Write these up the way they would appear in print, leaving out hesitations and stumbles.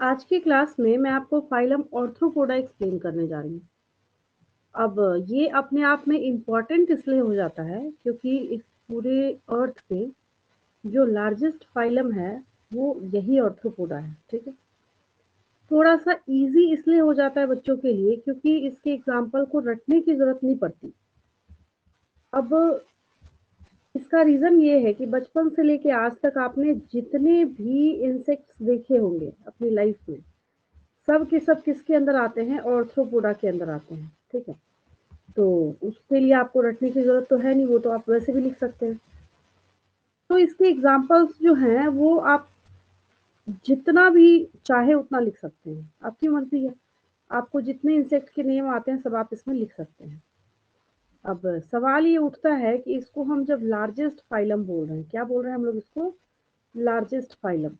आज की क्लास में मैं आपको फाइलम ऑर्थ्रोपोडा एक्सप्लेन करने जा रही हूँ। अब ये अपने आप में इम्पोर्टेंट इसलिए हो जाता है क्योंकि इस पूरे अर्थ पे जो लार्जेस्ट फाइलम है वो यही ऑर्थ्रोपोडा है, ठीक है? थोड़ा-सा ईज़ी इसलिए हो जाता है बच्चों के लिए क्योंकि इसके एग्ज़ाम्पल को रटने की ज़रूरत नहीं पड़ती। अब इसका रीज़न ये है कि बचपन से लेके आज तक आपने जितने भी इंसेक्ट्स देखे होंगे अपनी लाइफ़ में, सब के सब किसके अंदर आते हैं? ऑर्थ्रोपोडा के अंदर आते हैं, ठीक है? तो उसके लिए आपको रटने की ज़रूरत तो है नहीं, वो तो आप वैसे भी लिख सकते हैं। तो इसके एग्ज़ाम्पल्स जो हैं वो आप जितना भी चाहे उतना लिख सकते हैं, आपकी मर्ज़ी है। आपको जितने इंसेक्ट के नेम आते हैं सब आप इसमें लिख सकते हैं। अब सवाल ये उठता है कि इसको हम जब लार्जेस्ट फाइलम बोल रहे हैं, क्या बोल रहे हैं हम लोग इसको? Largest phylum.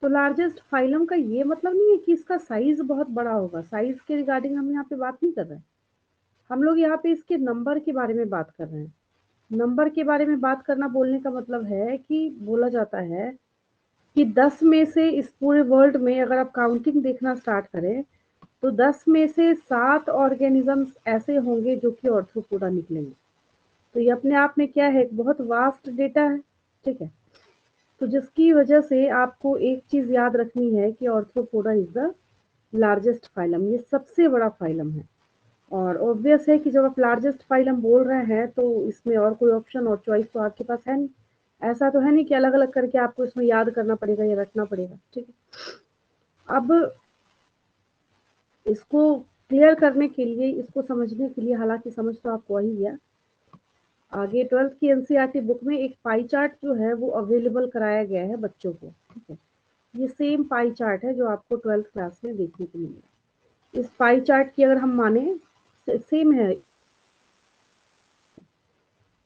तो लार्जेस्ट फाइलम का ये मतलब नहीं है कि इसका साइज़ बहुत बड़ा होगा, साइज़ के रिगार्डिंग हम यहाँ पे बात नहीं कर रहे हैं। हम लोग यहाँ पे इसके नंबर के बारे में बात कर रहे हैं। नंबर के बारे में बात करना बोलने का मतलब है कि बोला जाता है कि 10 में से इस पूरे वर्ल्ड में अगर आप काउंटिंग देखना स्टार्ट करें, तो 10 में से 7 ऑर्गेनिज़म्स ऐसे होंगे जो कि ऑर्थ्रोपोडा निकलेंगे। तो ये अपने आप में क्या है, एक बहुत वास्ट डेटा है, ठीक है? तो जिसकी वजह से आपको एक चीज़ याद रखनी है कि Arthropoda is the largest phylum, ये सबसे बड़ा फाइलम है। और ऑब्वियस है कि जब आप लार्जेस्ट फाइलम बोल रहे हैं तो इसमें और कोई ऑप्शन और चॉइस तो आपके पास है नहीं। ऐसा तो है नहीं कि अलग-अलग करके आपको इसमें याद करना पड़ेगा या रटना पड़ेगा, ठीक है? अब इसको क्लियर करने के लिए, इसको समझने के लिए हालाँकि समझ तो आपको आ ही गया। आगे 12th की एनसीईआरटी बुक में एक पाई चार्ट जो है वो अवेलेबल कराया गया है बच्चों को, ठीक है? ये सेम पाई चार्ट है जो आपको 12th क्लास में देखने को मिलेगा। इस पाई चार्ट की अगर हम माने सेम है,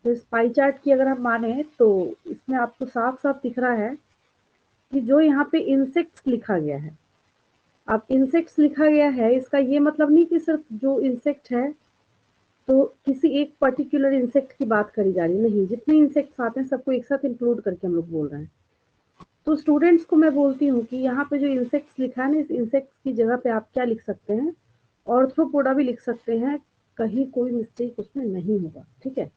तो इस पाई चार्ट की अगर हम माने तो इसमें आपको साफ-साफ दिख रहा है कि जो यहाँ पे इंसेक्ट्स लिखा गया है, अब इंसेक्ट्स लिखा गया है इसका ये मतलब नहीं कि सिर्फ जो इंसेक्ट है तो किसी एक पर्टिकुलर इंसेक्ट की बात करी जा रही है, नहीं, जितने इंसेक्ट्स आते हैं सबको एक साथ इंक्लूड करके हम लोग बोल रहे हैं। तो स्टूडेंट्स को मैं बोलती हूँ कि यहाँ पे जो इंसेक्ट्स लिखा है ना, इस इंसेक्ट्स की जगह पे आप क्या लिख सकते हैं? ऑर्थ्रोपोडा भी लिख सकते हैं, कहीं कोई मिस्टेक उसमें नहीं होगा, ठीक है?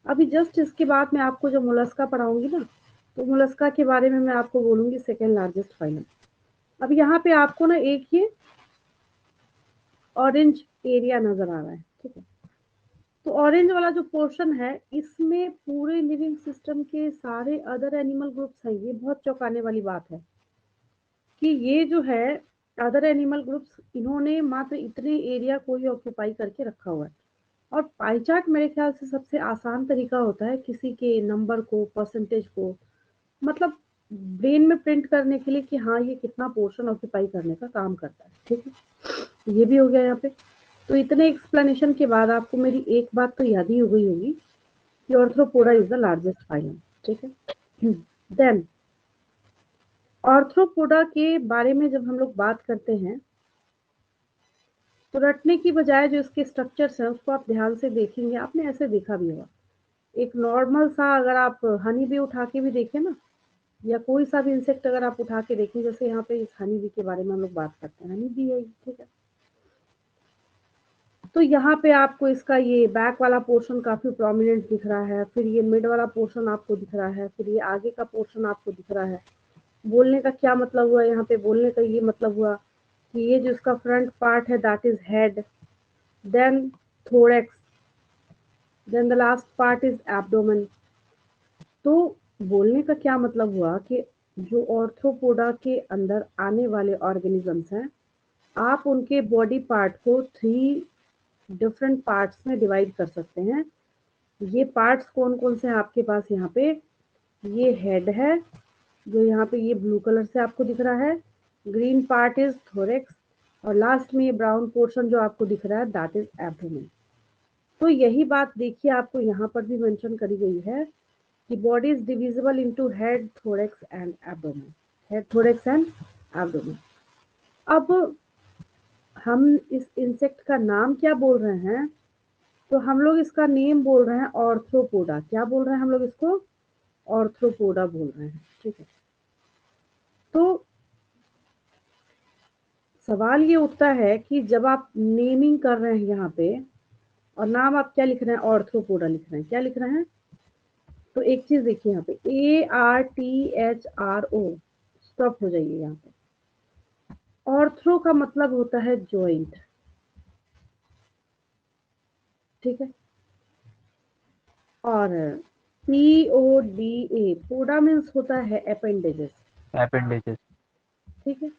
अभी जस्ट इसके बाद मैं आपको जब मोलस्का पढ़ाऊँगी ना, तो मोलस्का के बारे में मैं आपको बोलूँगी सेकंड लार्जेस्ट फाइलम। अब यहाँ पे आपको ना एक ये ऑरेंज एरिया नज़र आ रहा है, ठीक है? तो ऑरेंज वाला जो पोर्शन है, इसमें पूरे लिविंग सिस्टम के सारे अदर एनिमल ग्रुप्स हैं। ये बहुत चौंकाने वाली बात है कि ये जो है अदर एनिमल ग्रुप्स, इन्होंने मात्र इतने एरिया को ही ऑक्यूपाई करके रखा हुआ है। और पाई चार्ट मेरे ख्याल से सबसे आसान तरीका होता है किसी के नंबर को, परसेंटेज को मतलब ब्रेन में प्रिंट करने के लिए कि हाँ, ये कितना पोर्शन ऑक्यूपाई करने का काम करता है, ठीक है? ये भी हो गया यहाँ पे। तो इतने एक्सप्लेनेशन के बाद आपको मेरी एक बात तो याद ही हो गई होगी कि Arthropoda is the largest phylum, ठीक है? देन ऑर्थ्रोपोडा के बारे में जब हम लोग बात करते हैं, तो रटने की बजाय जो इसके स्ट्रक्चर्स हैं, उसको आप ध्यान से देखेंगे, आपने ऐसे देखा भी होगा। एक नॉर्मल सा अगर आप हनी बी उठा के भी देखें ना, या कोई सा भी इंसेक्ट अगर आप उठा के देखें, जैसे यहाँ पे इस हनी बी के बारे में हम लोग बात करते हैं, हनी बी है ये, ठीक है? तो यहाँ पे आपको इसका ये बैक वाला पोर्शन काफ़ी प्रोमिनेंट दिख रहा है, फिर ये मिड वाला पोर्शन आपको दिख रहा है, फिर ये आगे का पोर्शन आपको दिख रहा है। बोलने का क्या मतलब हुआ यहाँ पे? बोलने का ये मतलब हुआ कि ये जो इसका फ्रंट पार्ट है that is head, then thorax, then the last part is abdomen. तो बोलने का क्या मतलब हुआ कि जो ऑर्थ्रोपोडा के अंदर आने वाले ऑर्गेनिजम्स हैं, आप उनके बॉडी पार्ट को 3 डिफरेंट पार्ट्स में डिवाइड कर सकते हैं। ये पार्ट्स कौन-कौन से हैं आपके पास यहाँ पे? ये हेड है, जो यहाँ पे ये ब्लू कलर से आपको दिख रहा है, ग्रीन पार्ट इज़ थोरैक्स और लास्ट में ये ब्राउन पोर्शन जो आपको दिख रहा है दैट इज़ एब्डोमेन। तो यही बात देखिए आपको यहाँ पर भी मेंशन करी गई है कि body is divisible into head, thorax and abdomen. Head, thorax and abdomen. अब हम इस इंसेक्ट का नाम क्या बोल रहे हैं? तो हम लोग इसका नेम बोल रहे हैं ऑर्थ्रोपोडा। क्या बोल रहे हैं हम लोग इसको? ऑर्थ्रोपोडा बोल रहे हैं, ठीक है? तो सवाल ये उठता है कि जब आप नेमिंग कर रहे हैं यहाँ पे और नाम आप क्या लिख रहे हैं, ऑर्थ्रोपोडा लिख रहे हैं, क्या लिख रहे हैं? तो एक चीज देखिए यहाँ पे ARTHRO, स्टॉप हो जाइए यहाँ पे। ऑर्थ्रो का मतलब होता है जॉइंट, ठीक है। और PODA, पोडा मीन्स होता है अपेंडेजेस, अपेंडेजेस। ठीक है।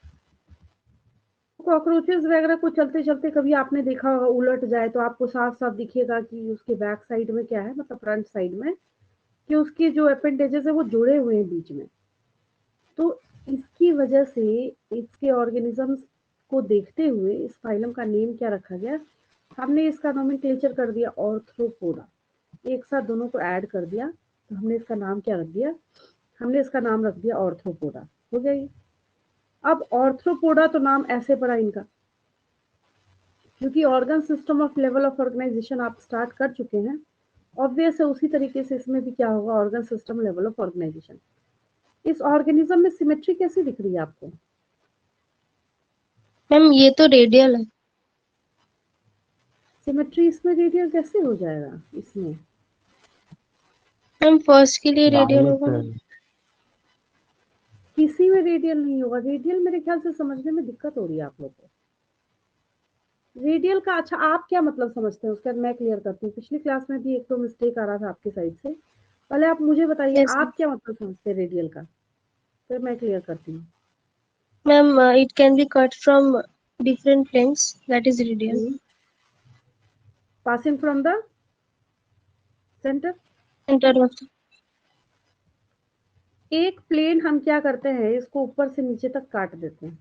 कॉकरोचेस वगैरह को चलते चलते कभी आपने देखा होगा उलट जाए तो आपको साफ साफ दिखेगा कि उसके बैक साइड में क्या है, मतलब फ्रंट साइड में, कि उसके जो अपेंडेजेस है वो जुड़े हुए हैं बीच में। तो इसकी वजह से इसके ऑर्गेनिजम्स को देखते हुए इस फाइलम का नेम क्या रखा गया, हमने इसका नोमेनक्लेचर कर दिया ऑर्थ्रोपोडा, एक साथ दोनों को ऐड कर दिया, तो हमने इसका नाम क्या रख दिया, हमने इसका नाम रख दिया ऑर्थ्रोपोडा। हो गया ये। अब ऑर्थ्रोपोडा तो नाम ऐसे पड़ा इनका, क्योंकि organ system of level of organisation आप स्टार्ट कर चुके हैं, ऑब्वियस है उसी तरीके से इसमें भी क्या होगा, organ system level of organisation. इस ऑर्गेनिज्म में सिमेट्री कैसी दिख रही है आपको? मैम ये तो रेडियल है। सिमेट्री इसमें रेडियल कैसे हो जाएगा इसमें? मैम फर्स्ट के लिए रेडियल होगा ना। बायोलेटरल। किसी में रेडियल नहीं होगा। रेडियल मेरे ख्याल से समझने में दिक्कत हो रही है आप लोग को। रेडियल का अच्छा आप क्या मतलब समझते हैं उसका मैं क्लियर करती हूँ। पिछली क्लास में भी एक तो मिस्टेक आ रहा था आपकी साइड से, पहले आप मुझे बताइए यस आप क्या मतलब समझते हैं रेडियल का, फिर मैं क्लियर करती हूँ। Ma'am, it can be cut from different lengths, that is radial. Passing from the centre. Centre of एक प्लेन हम क्या करते हैं, इसको ऊपर से नीचे तक काट देते हैं,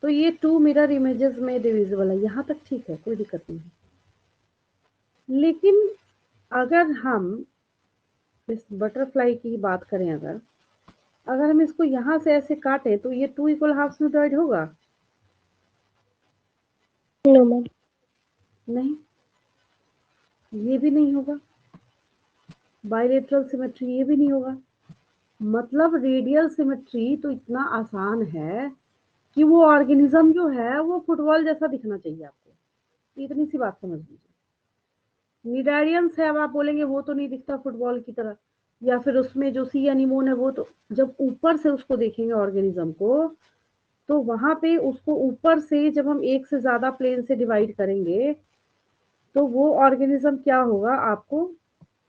तो ये 2 मिरर इमेजेस में डिविजिबल है, यहाँ तक ठीक है, कोई दिक्कत नहीं है। लेकिन अगर हम इस बटरफ्लाई की बात करें, अगर अगर हम इसको यहाँ से ऐसे काटें तो ये 2 इक्वल हाफ्स में डिवाइड होगा? No ma'am. नहीं, ये भी नहीं होगा। बायलेटरल सिमेट्री ये भी नहीं होगा। मतलब रेडियल सिमेट्री तो इतना आसान है कि वो ऑर्गेनिज्म जो है वो फुटबॉल जैसा दिखना चाहिए आपको, इतनी सी बात समझ लीजिए। निडारियंस है, अब आप बोलेंगे वो तो नहीं दिखता फुटबॉल की तरह, या फिर उसमें जो सी एनिमोन है वो तो, जब ऊपर से उसको देखेंगे ऑर्गेनिज्म को, तो वहां पे उसको ऊपर से जब हम एक से ज्यादा प्लेन से डिवाइड करेंगे तो वो ऑर्गेनिज्म क्या होगा आपको,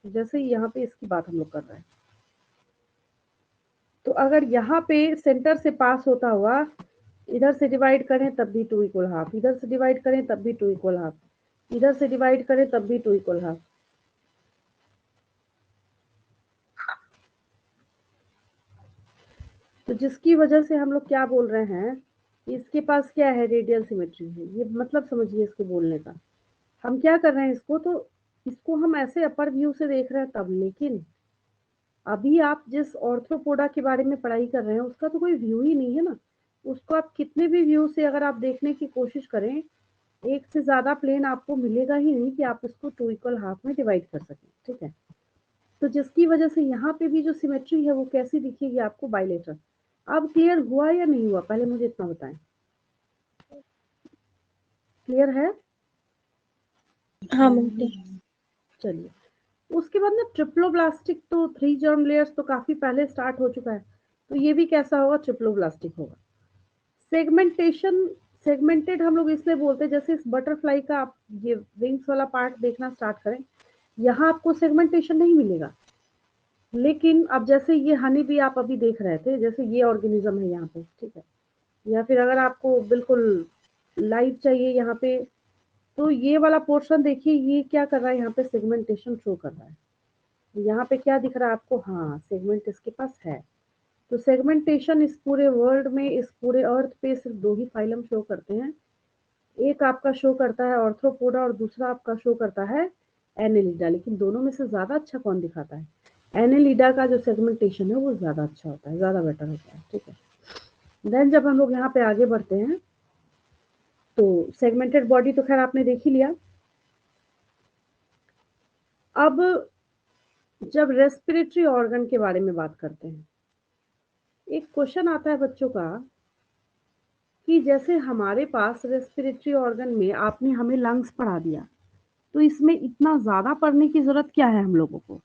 जैसे यहाँ पे इसकी बात हम लोग कर रहे हैं, तो अगर यहाँ पे सेंटर से पास होता हुआ इधर से डिवाइड करें तब भी 2 इक्वल हाफ, इधर से डिवाइड करें तब भी 2 इक्वल हाफ, इधर से डिवाइड करें तब भी 2 इक्वल हाफ। तो जिसकी वजह से हम लोग क्या बोल रहे हैं, इसके पास क्या है, रेडियल सिमेट्री है। ये मतलब समझिए इसके बोलने का। हम क्या कर रहे हैं इसको, तो इसको हम ऐसे अपर व्यू से देख रहे हैं तब, लेकिन अभी आप जिस ऑर्थ्रोपोडा के बारे में पढ़ाई कर रहे हैं उसका तो कोई व्यू ही नहीं है ना। उसको आप कितने भी व्यू से अगर आप देखने की कोशिश करें, एक से ज्यादा प्लेन आपको मिलेगा ही नहीं कि आप इसको 2 इक्वल हाफ में डिवाइड कर सकें, ठीक है। तो जिसकी वजह से यहाँ पे भी जो सिमेट्री है वो कैसी दिखेगी आपको, बाइलेटरल। अब क्लियर हुआ या नहीं हुआ, पहले मुझे इतना बताएं। क्लियर है? हाँ मैम। चलिए, उसके बाद ना ट्रिप्लोब्लास्टिक, तो 3 जर्म लेयर्स तो काफी पहले स्टार्ट हो चुका है, तो ये भी कैसा होगा, ट्रिप्लोब्लास्टिक होगा। सेगमेंटेशन, सेगमेंटेड हम लोग इसलिए बोलते हैं, जैसे इस बटरफ्लाई का आप ये विंग्स वाला पार्ट देखना स्टार्ट करें, यहाँ आपको सेगमेंटेशन नहीं मिलेगा। लेकिन अब जैसे ये हनी भी आप अभी देख रहे थे, जैसे ये ऑर्गेनिज्म है यहाँ पे, ठीक है, या फिर अगर आपको बिल्कुल लाइव चाहिए यहाँ पे, तो ये वाला पोर्शन देखिए, ये क्या कर रहा है, यहाँ पे सेगमेंटेशन शो कर रहा है। यहाँ पे क्या दिख रहा है आपको, हाँ सेगमेंट इसके पास है। तो सेगमेंटेशन इस पूरे वर्ल्ड में, इस पूरे अर्थ पे सिर्फ 2 ही फाइलम शो करते हैं। एक आपका शो करता है ऑर्थ्रोपोडा और दूसरा आपका शो करता है एनेलिडा। लेकिन दोनों में से ज्यादा अच्छा कौन दिखाता है, एनेलिडा का जो सेगमेंटेशन है वो ज्यादा अच्छा होता है, ज्यादा बेटर होता है, ठीक है। देन जब हम लोग यहाँ पे आगे बढ़ते हैं, तो सेगमेंटेड बॉडी तो खैर आपने देख ही लिया। अब जब रेस्पिरेटरी ऑर्गन के बारे में बात करते हैं, एक क्वेश्चन आता है बच्चों का कि जैसे हमारे पास रेस्पिरेटरी ऑर्गन में आपने हमें लंग्स पढ़ा दिया, तो इसमें इतना ज़्यादा पढ़ने की ज़रूरत क्या है हम लोगों को?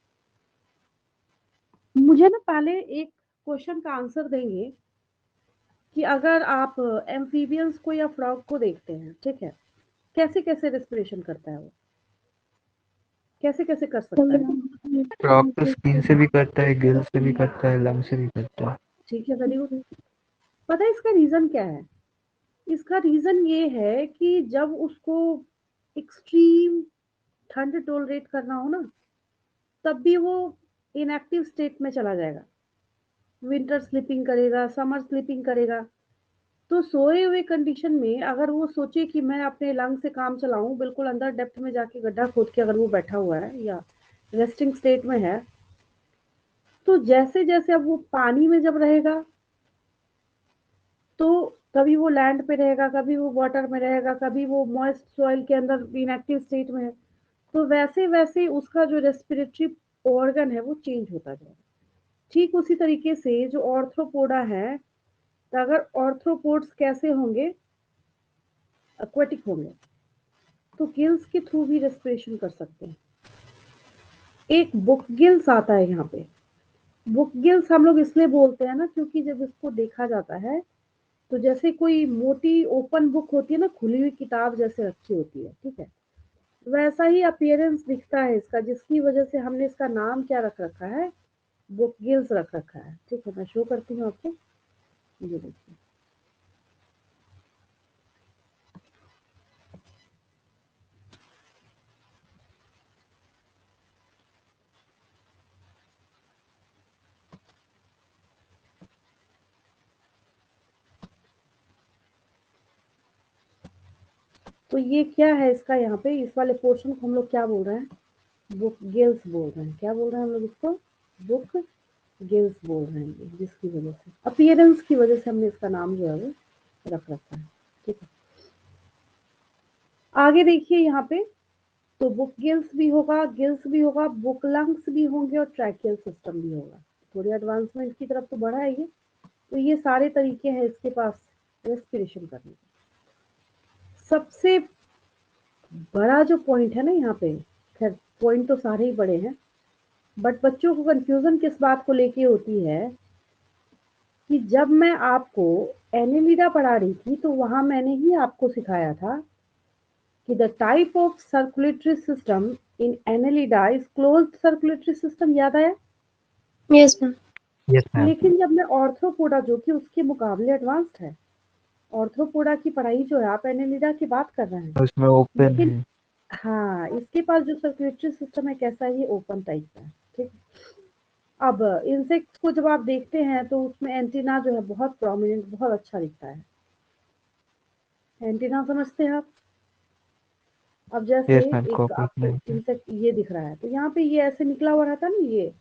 मुझे ना पहले एक क्वेश्चन का आंसर देंगे कि अगर आप एम्फीबियंस को या फ्रॉग को देखते हैं, ठीक है? कैसे-कैसे रेस्पिरेशन करता है वो? कैसे-कैसे कर सकता है? फ्रॉग तो स्किन से भी करता है, गिल से भी करता है, लंग से भी करता है। ठीक है, वेरी गुड। पता है इसका रीज़न क्या है? इसका रीज़न ये है कि जब उसको एक्सट्रीम ठंड टॉलरेट करना हो ना, तब भी वो इनएक्टिव स्टेट में चला जाएगा। विंटर स्लीपिंग करेगा, समर स्लीपिंग करेगा। तो सोए हुए कंडीशन में अगर वो सोचे कि मैं अपने लंग से काम चलाऊँ, बिल्कुल अंदर डेप्थ में जाके गड्ढा खोद के अगर वो बैठा हुआ है या रेस्टिंग स्टेट में है, तो जैसे-जैसे अब वो पानी में जब रहेगा, तो कभी वो लैंड पे रहेगा, कभी वो वाटर में रहेगा, कभी वो मॉइस्ट सॉइल के अंदर इनएक्टिव स्टेट में है। तो वैसे-वैसे उसका जो रेस्पिरेटरी ऑर्गन है वो चेंज होता जाएगा। ठीक उसी तरीके से जो आर्थ्रोपोडा है, तो अगर आर्थ्रोपोड्स कैसे होंगे? एक्वाटिक होंगे, तो गिल्स के थ्रू भी रेस्पिरेशन कर सकते हैं। एक बुक गिल्स आता है यहाँ पे। बुक गिल्स हम लोग इसलिए बोलते हैं ना क्योंकि जब इसको देखा जाता है, तो जैसे कोई मोटी ओपन बुक होती है ना, खुली हुई किताब जैसे रखी होती है, ठीक है? वैसा ही अपीयरेंस दिखता है इसका, जिसकी वजह से हमने इसका नाम क्या रख रखा है? बुक गिल्स रख रखा है। ठीक है, मैं शो करती हूँ आपको। ये देखिए। तो ये क्या है इसका यहाँ पे, इस वाले पोर्शन को हम लोग क्या बोल रहे हैं? बुक गिल्स बोल रहे हैं। क्या बोल रहे हैं हम लोग इसको? बुक गिल्स बोल रहे हैं ये, जिसकी वजह से अपीयरेंस की वजह से हमने इसका नाम जो है वो रख रखा है। ठीक है, आगे देखिए यहाँ पे। तो बुक गिल्स भी होगा, गिल्स भी होगा, बुक लंग्स भी होंगे और ट्रैकियल सिस्टम भी होगा। थोड़ी एडवांसमेंट की तरफ तो बढ़ा है ये। तो ये सारे तरीके हैं इसके पास रेस्पिरेशन करने के। सबसे बड़ा जो पॉइंट है ना यहाँ पे, खैर पॉइंट तो सारे ही बड़े हैं, बट बच्चों को कंफ्यूजन किस बात को लेके होती है कि जब मैं आपको एनेलिडा पढ़ा रही थी, तो वहां मैंने ही आपको सिखाया था कि the type of circulatory system in Annelida is closed circulatory system. याद आया? Yes, ma'am. Yes ma'am. लेकिन जब मैं ऑर्थ्रोपोडा, जो कि उसके मुकाबले एडवांस्ड है, ऑर्थ्रोपोडा की पढ़ाई जो है, आप एनेलिडा की बात कर रहे हैं, उसमें ओपन लेकिन है। हाँ, इसके पास जो सर्कुलेटरी सिस्टम है कैसा है? ये ओपन टाइप का है। ठीक। अब इंसेक्ट्स को जब आप देखते हैं तो उसमें एंटीना जो है बहुत प्रोमिनेंट, बहुत अच्छा दिखता है। एंटीना समझते हैं आप? अब जैसे यस मैम, एक कॉपी आपको नहीं। इंसेक्ट ये दिख रहा है, तो यहाँ पे ये ऐसे निकला हुआ रहता है ना, ये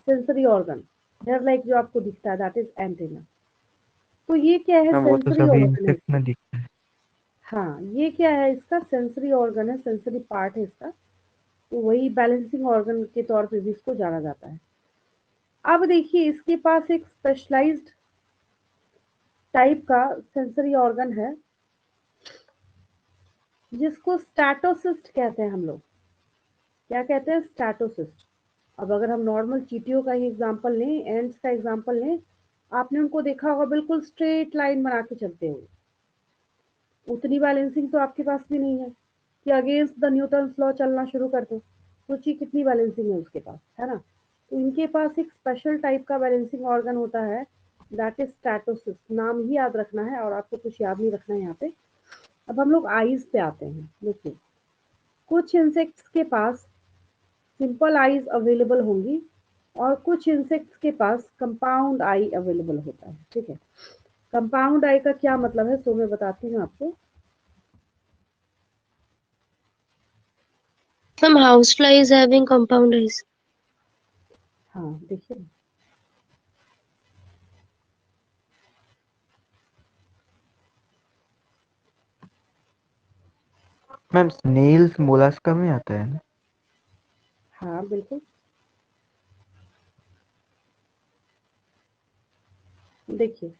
सेंसरी ऑर्गन, हेयर लाइक जो आपको दिखता है, दैट इज एंटीना। तो ये क्या है? मैम वो तो सेंसरी सभी ऑर्गन है इंसेक्ट इसका। में दिखता है। हाँ, ये क्या है? इसका सेंसरी ऑर्गन है, सेंसरी पार्ट है इसका। तो वही बैलेंसिंग ऑर्गन के तौर पे भी इसको जाना जाता है। अब देखिए इसके पास एक स्पेशलाइज्ड टाइप का सेंसरी ऑर्गन है, जिसको स्टैटोसिस्ट कहते हैं हम लोग। क्या कहते हैं? स्टैटोसिस्ट। अब अगर हम नॉर्मल चींटियों का ही एग्जांपल लें, एंड्स का एग्जांपल लें, आपने उनको देखा होगा बिल्कुल स्ट्रेट लाइन बना के चलते हुए। उतनी बैलेंसिंग तो आपके पास भी नहीं है कि अगेंस्ट द न्यूटन्स लॉ चलना शुरू कर दो। सोचिए कितनी बैलेंसिंग है उसके पास, है ना? तो इनके पास एक स्पेशल टाइप का बैलेंसिंग ऑर्गन होता है, दैट इज स्टैटोसिस्ट। नाम ही याद रखना है और आपको कुछ याद नहीं रखना है यहाँ पे। अब हम लोग आईज पे आते हैं। देखिए, कुछ इंसेक्ट्स के पास सिंपल आईज अवेलेबल होंगी और कुछ इंसेक्ट्स के पास कंपाउंड आई अवेलेबल होता है। ठीक है, कंपाउंड आई का क्या मतलब है, सो मैं बताती हूँ आपको। Some housefly is having compound eyes. हाँ, देखिए। मैम स्नेल्स मोलास्का में आता है ना? हाँ, बिल्कुल। देखिए,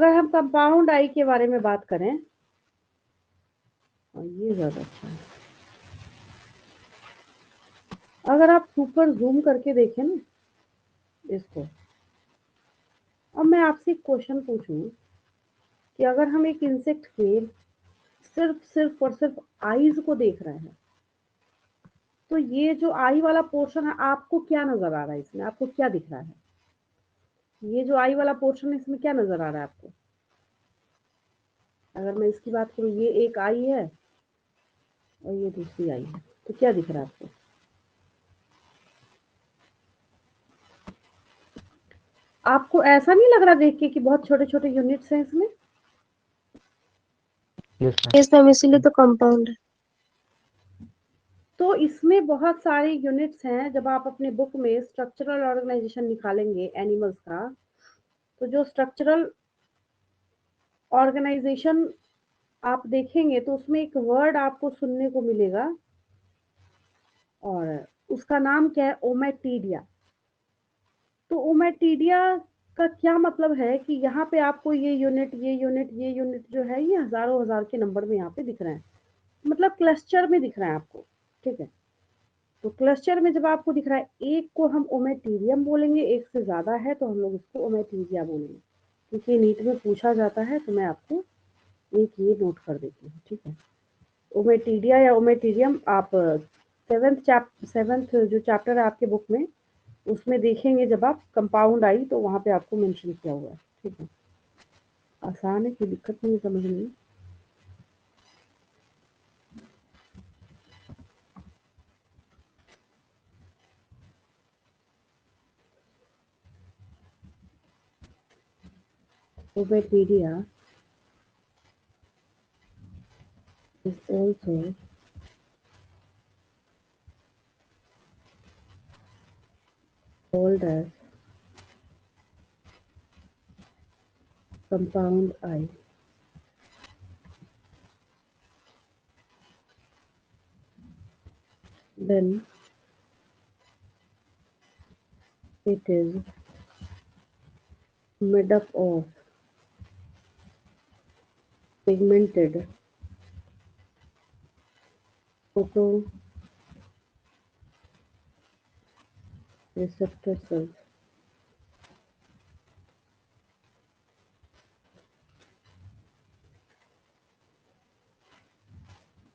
अगर हम कंपाउंड आई के बारे में बात करें, और ये ज्यादा अच्छा है, अगर आप सुपर जूम करके देखें ना इसको, अब मैं आपसे एक क्वेश्चन पूछूं कि अगर हम एक इंसेक्ट के सिर्फ और सिर्फ आईज को देख रहे हैं, तो ये जो आई वाला पोर्शन है आपको क्या नजर आ रहा है, इसमें आपको क्या दिख रहा है? ये जो आई वाला पोर्शन है इसमें क्या नजर आ रहा है आपको? अगर मैं इसकी बात करूं, ये एक आई है और ये दूसरी आई है, तो क्या दिख रहा है आपको? आपको ऐसा नहीं लग रहा देख के कि बहुत छोटे छोटे यूनिट्स हैं इसमें? Yes ma'am. यस मैम, इसीलिए तो कंपाउंड है। तो इसमें बहुत सारे यूनिट्स हैं। जब आप अपने बुक में स्ट्रक्चरल ऑर्गेनाइजेशन निकालेंगे एनिमल्स का, तो जो स्ट्रक्चरल ऑर्गेनाइजेशन आप देखेंगे तो उसमें एक वर्ड आपको सुनने को मिलेगा, और उसका नाम क्या है? ओमेटीडिया। तो ओमेटीडिया का क्या मतलब है कि यहाँ पे आपको ये यूनिट ये यूनिट ये यूनिट जो है ये हजारों हजार के नंबर में यहाँ पे दिख रहे हैं, मतलब क्लस्टर में दिख रहा है आपको, ठीक है? तो क्लस्टर में जब आपको दिख रहा है, एक को हम ओमेटीरियम बोलेंगे, एक से ज्यादा है तो हम लोग उसको ओमेटीरिया बोलेंगे, क्योंकि नीट में पूछा जाता है, तो मैं आपको एक ये नोट कर देती हूँ, ठीक है? ओमेटीडिया या ओमेटीरियम आप सेवेंथ जो चैप्टर है आपके बुक में, उसमें देखेंगे जब आप कंपाउंड आई, तो वहां पे आपको मेंशन किया हुआ है, ठीक है? आसान है, कोई दिक्कत नहीं है समझने में। ओमेटीरिया is also called as compound I. Then it is made up of pigmented photoreceptor cells.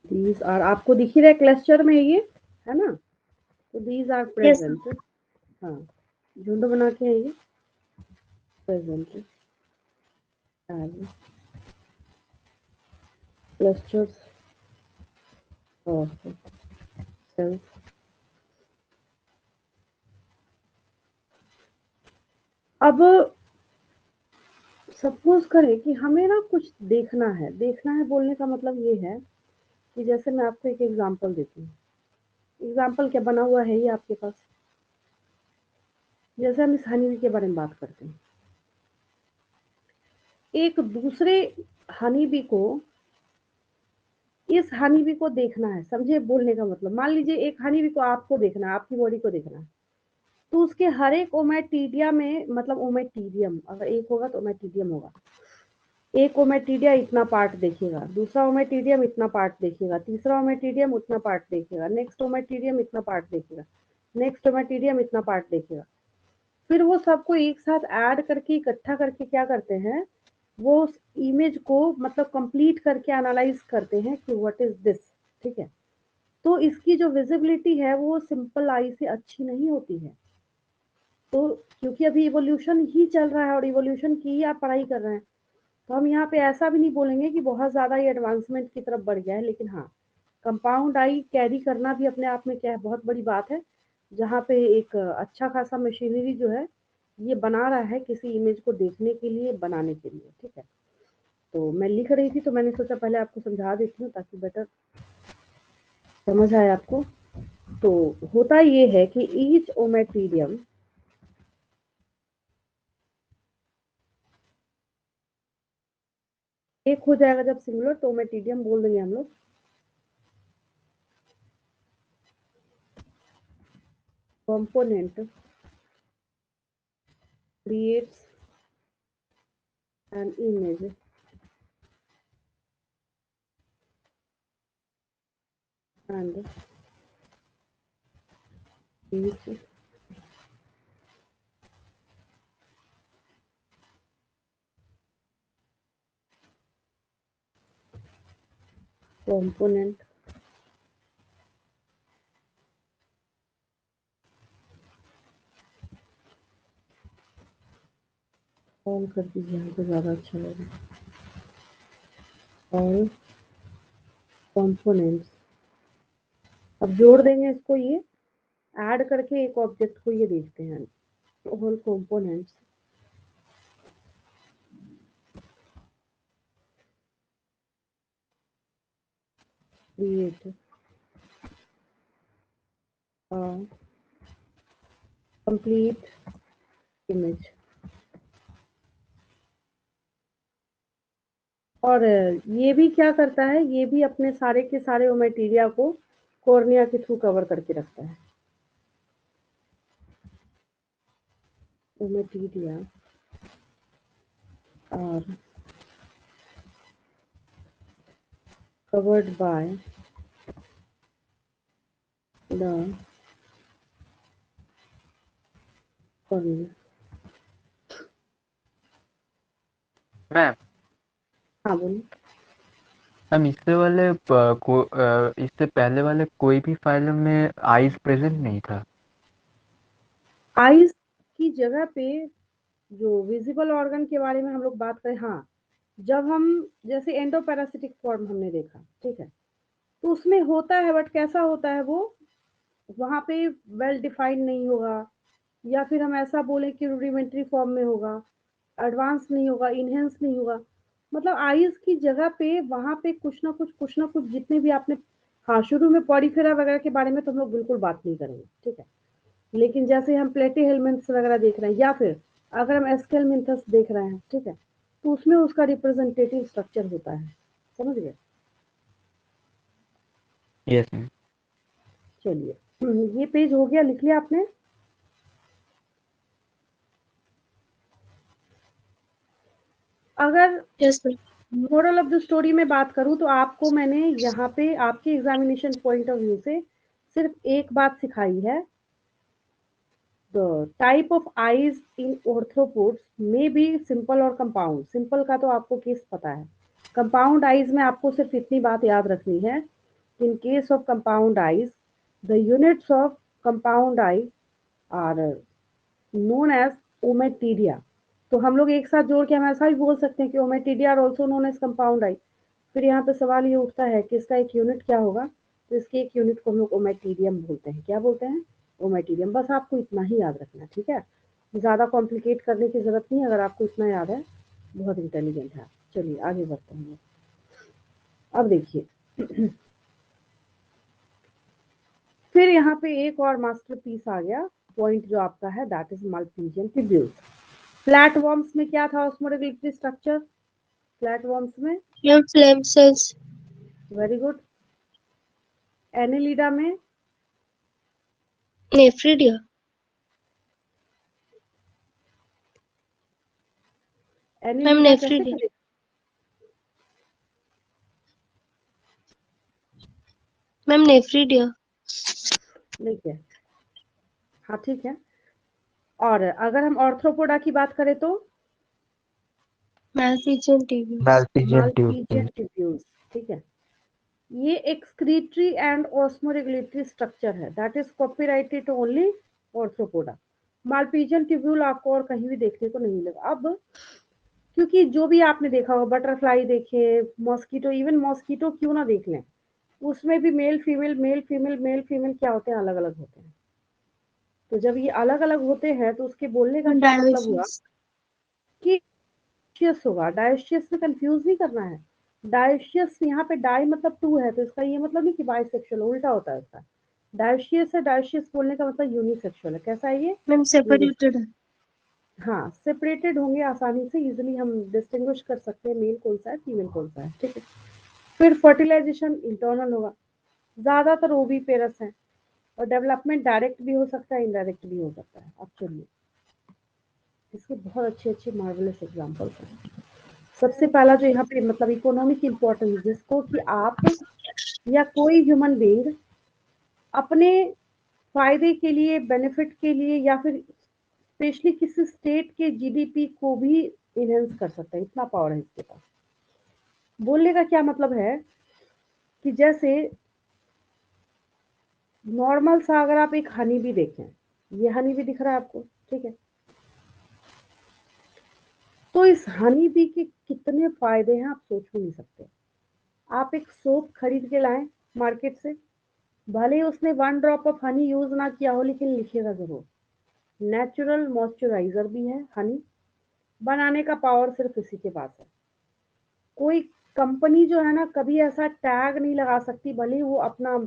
These are, आपको दिख ही रहा है क्लस्टर में ये, है ना? तो these are यस present. हाँ, झुंड बना के है ये present as clusters of cells. अब सपोज करें कि हमें ना कुछ देखना है, देखना है बोलने का मतलब ये है कि जैसे मैं आपको एक एग्जांपल देती हूँ। एग्जांपल क्या बना हुआ है ये आपके पास? जैसे हम इस हनी बी के बारे में बात करते हैं, एक दूसरे हनी बी को, इस हनी बी को देखना है, समझे बोलने का मतलब? मान लीजिए एक हनी बी को आपको देखना है, आपकी बॉडी को देखना है, तो उसके हर एक ओमेटीडिया में, मतलब ओमेटीडियम अगर एक होगा तो ओमेटीडियम होगा, एक ओमेटीडिया इतना पार्ट देखेगा, दूसरा ओमेटीडियम इतना पार्ट देखेगा, तीसरा ओमेटीडियम उतना पार्ट देखेगा, नेक्स्ट ओमेटीडियम इतना पार्ट देखेगा, नेक्स्ट ओमेटीडियम इतना पार्ट देखेगा। फिर वो सबको एक साथ ऐड करके इकट्ठा करके क्या करते हैं, वो उस इमेज को मतलब कंप्लीट करके एनालाइज करते हैं कि व्हाट इज दिस, ठीक है? तो इसकी जो विजिबिलिटी है वो सिंपल आई से अच्छी नहीं होती है। तो क्योंकि अभी इवोल्यूशन ही चल रहा है और इवोल्यूशन की ही आप पढ़ाई कर रहे हैं, तो हम यहाँ पे ऐसा भी नहीं बोलेंगे कि बहुत ज़्यादा ये एडवांसमेंट की तरफ बढ़ गया है, लेकिन हाँ, कंपाउंड आई कैरी करना भी अपने आप में क्या है, बहुत बड़ी बात है, जहाँ पे एक अच्छा खासा मशीनरी जो है ये बना रहा है किसी इमेज को देखने के लिए, बनाने के लिए, ठीक है? तो मैं लिख रही थी तो मैंने सोचा पहले आपको समझा देती हूँ ताकि बेटर समझ आए आपको। तो होता ये है कि ईच ओमेटीडियम एक हो जाएगा जब सिंगुलर, तो ओमेटीडियम बोल देंगे हम लोग। Component creates an image and each component all कर दीजिए, हमको ज़्यादा अच्छा लगेगा। ऑल कंपोनेंट्स, अब जोड़ देंगे इसको, ये ऐड करके एक ऑब्जेक्ट को ये देखते हैं। All components create a complete image. और ये भी क्या करता है, ये भी अपने सारे के सारे ओमेटीरिया को कॉर्निया के थ्रू कवर करके रखता है। Ommatidia are covered by the cornea। Ma'am हाँ बोलिए। मैम इससे पहले वाले कोई भी फाइलम में आईज प्रेजेंट नहीं था। आईज की जगह पे जो विजिबल ऑर्गन के बारे में हम लोग बात करें, हाँ, जब हम जैसे एंडोपैरासिटिक फॉर्म हमने देखा, ठीक है, तो उसमें होता है, बट कैसा होता है वो, वहां पे वेल डिफाइंड नहीं होगा, या फिर हम ऐसा बोले कि रूडिमेंट्री फॉर्म में होगा, एडवांस नहीं होगा, इनहेंस नहीं होगा। मतलब आईज की जगह पे वहां पे कुछ ना कुछ जितने भी आपने, हाँ, शुरू में पॉरीफेरा वगैरह के बारे में तो हम लोग बिल्कुल बात नहीं करेंगे, ठीक है, लेकिन जैसे हम प्लेटीहेल्मिन्थ्स वगैरह देख रहे हैं, या फिर अगर हम एस्केलमिन्थस देख रहे हैं, ठीक है, तो उसमें उसका रिप्रेजेंटेटिव स्ट्रक्चर होता है। समझ गए? Yes ma'am. चलिए, ये पेज हो गया, लिख लिया आपने? अगर Yes, ma'am. Moral of the story में बात करूं तो आपको मैंने यहाँ पे आपके एग्जामिनेशन पॉइंट ऑफ व्यू से सिर्फ एक बात सिखाई है, the type of eyes in arthropods may be simple और कंपाउंड। सिंपल का तो आपको केस पता है, कंपाउंड आईज में आपको सिर्फ इतनी बात याद रखनी है, in case of compound eyes the units of compound eye are known as ommatidia. तो हम लोग एक साथ जोड़ के हम ऐसा भी बोल सकते हैं कि ommatidia are also known as compound eye. फिर यहाँ पे सवाल ये उठता है कि इसका एक यूनिट क्या होगा, तो इसके एक यूनिट को हम लोग ओमेटीरियम बोलते हैं। क्या बोलते हैं? ओमेटीरियम। बस आपको इतना ही याद रखना, ठीक है, ज़्यादा कॉम्प्लिकेट करने की जरूरत नहीं। अगर आपको इतना याद है, बहुत इंटेलिजेंट है। चलिए आगे बढ़ते हैं। अब देखिए फिर यहाँ पे एक और मास्टरपीस आ गया पॉइंट जो आपका है, that is Malpighian tubules. Flatworms में क्या था ऑस्मोरेगुलेटरी स्ट्रक्चर? फ्लैटवर्म्स में Ma'am, flame cells. Very good. Annelida में Nephridia. Ma'am, एनिलिडा कैसे nephridia. करें? Ma'am, nephridia. देखिए, हाँ ठीक है। और अगर हम ऑर्थ्रोपोडा की बात करें तो Malpighian tubules. Malpighian Malpighian tubule. Tubules, ठीक है। ये एक्सक्रीटरी एंड ऑस्मोरेगुलेटरी स्ट्रक्चर है, that is copyrighted only Arthropoda. Malpighian tubule आपको और कहीं भी देखने को नहीं मिलेगा। अब क्योंकि जो भी आपने देखा होगा, बटरफ्लाई देखे, मॉस्किटो, इवन मॉस्किटो क्यों ना देख लें, उसमें भी male female male female male female क्या होते हैं, अलग अलग होते हैं। तो जब ये अलग अलग होते हैं तो उसके बोलने का क्या मतलब हुआ Dioecious. कि डायोशियस होगा। डायोशियस में कंफ्यूज नहीं करना है। डायोशियस यहाँ पे डाई मतलब टू है, तो इसका ये मतलब नहीं कि बाइसेक्सुअल, उल्टा होता है इसका। डायोशियस है, डायोशियस बोलने का मतलब यूनिसेक्सुअल है। कैसा है ये? Ma'am, separated. हाँ, सेपरेटेड होंगे आसानी से, इजिली हम डिस्टिंग्विश कर सकते हैं मेल कौन सा है, फीमेल कौन सा है, ठीक है। फिर फर्टिलाइजेशन इंटरनल होगा, ज्यादातर ओवी पेरस है, और डेवलपमेंट डायरेक्ट भी हो सकता है, इनडायरेक्ट भी हो सकता है। अब चलिए, इसके बहुत अच्छे अच्छे मार्वलस एग्जांपल्स हैं। सबसे पहला जो यहाँ पे मतलब इकोनॉमिक इम्पोर्टेंस, जिसको कि आप या कोई ह्यूमन बीइंग अपने फायदे के लिए, बेनिफिट के लिए, या फिर स्पेशली किसी स्टेट के जीडीपी को भी इनहेंस कर सकता है, इतना पावर है इसके पास। बोलने का क्या मतलब है कि जैसे नॉर्मल सा अगर आप एक हनी भी देखें, ये हनी भी दिख रहा है आपको, ठीक है, तो इस हनी बी के कितने फायदे हैं आप सोच भी नहीं सकते। आप एक सोप खरीद के लाएं मार्केट से, भले ही उसने 1 ड्रॉप ऑफ हनी यूज ना किया हो, लेकिन लिखेगा जरूर नेचुरल मॉइस्चराइजर भी है हनी, बनाने का पावर सिर्फ इसी के पास है। कोई कंपनी जो है ना कभी ऐसा टैग नहीं लगा सकती, भले ही वो अपना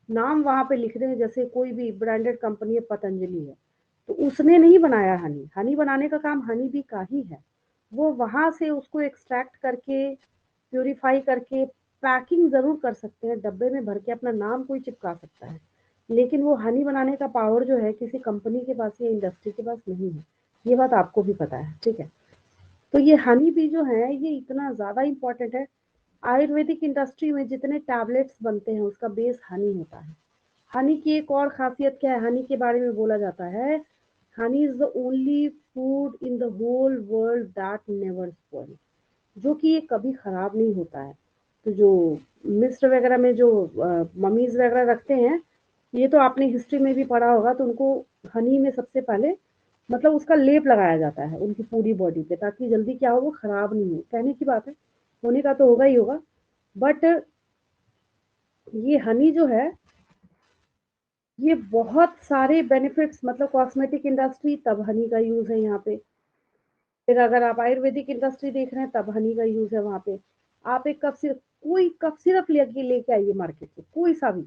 नाम वहां पे लिख दें, जैसे कोई भी ब्रांडेड कंपनी है पतंजलि है, तो उसने नहीं बनाया हनी, हनी बनाने का काम हनी बी का ही है। वो वहां से उसको एक्सट्रैक्ट करके, प्यूरिफाई करके पैकिंग जरूर कर सकते हैं, डब्बे में भर के अपना नाम कोई चिपका सकता है, लेकिन वो हनी बनाने का पावर जो है किसी कंपनी के पास या इंडस्ट्री के पास नहीं है। ये बात आपको भी पता है, ठीक है। तो ये हनी बी जो है ये इतना ज्यादा इंपॉर्टेंट है। आयुर्वेदिक इंडस्ट्री में जितने टैबलेट्स बनते हैं उसका बेस हनी होता है। हनी की एक और खासियत क्या है, हनी के बारे में बोला जाता है, honey is the only food in the whole world that never spoil, जो कि ये कभी खराब नहीं होता है। तो जो मिस्ट वगैरह में जो मम्मीज वगैरह रखते हैं, ये तो आपने हिस्ट्री में भी पढ़ा होगा, तो उनको हनी में सबसे पहले मतलब उसका लेप लगाया जाता है उनकी पूरी बॉडी पे, ताकि जल्दी क्या हो वो खराब नहीं हो। कहने की बात है, होने का तो होगा ही होगा, बट ये हनी जो है ये बहुत सारे बेनिफिट्स, मतलब कॉस्मेटिक इंडस्ट्री तब हनी का यूज है यहाँ पे, फिर अगर आप आयुर्वेदिक इंडस्ट्री देख रहे हैं तब हनी का यूज है वहां पे। आप एक कप सिर्फ कोई कप सिर्फ लेके आइए मार्केट से, कोई सा भी,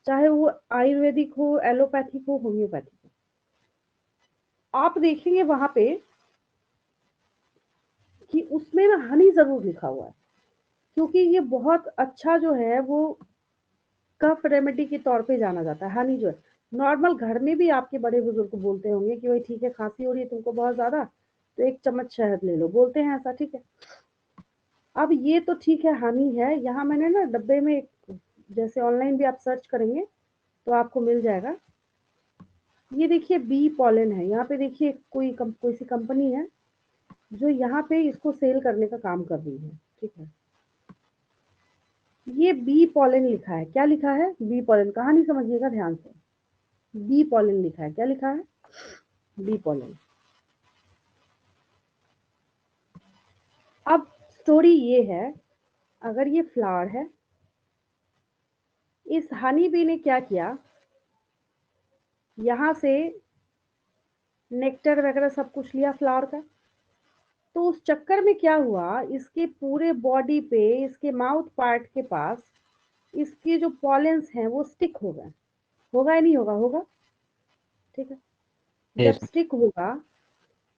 चाहे वो आयुर्वेदिक हो, एलोपैथिक हो, होम्योपैथिक हो, आप देखेंगे वहां पे कि उसमें ना हनी जरूर लिखा हुआ है, क्योंकि ये बहुत अच्छा जो है वो कफ रेमेडी के तौर पे जाना जाता है। हनी जो है नॉर्मल घर में भी आपके बड़े बुजुर्ग बोलते होंगे कि भाई ठीक है खांसी हो रही है तुमको बहुत ज्यादा, तो 1 चम्मच शहद ले लो, बोलते हैं ऐसा, ठीक है। अब ये तो ठीक है हनी है, यहाँ मैंने ना डब्बे में जैसे ऑनलाइन भी आप सर्च करेंगे तो आपको मिल जाएगा। ये देखिए बी पॉलन है, यहाँ पे देखिए कोई सी कंपनी है जो यहाँ पे इसको सेल करने का काम कर रही है, ठीक है। ये बी पॉलन लिखा है, क्या लिखा है, बी पॉलन, कहानी समझिएगा ध्यान से। बी पॉलन लिखा है, क्या लिखा है, बी पॉलन। अब स्टोरी ये है, अगर ये फ्लावर है, इस हनी बी ने क्या किया, यहाँ से नेक्टर वगैरह सब कुछ लिया फ्लावर का, तो उस चक्कर में क्या हुआ, इसके पूरे बॉडी पे, इसके माउथ पार्ट के पास इसके जो पॉलेंस हैं वो स्टिक हो गए। होगा या नहीं होगा, होगा, ठीक है। जब yes, स्टिक होगा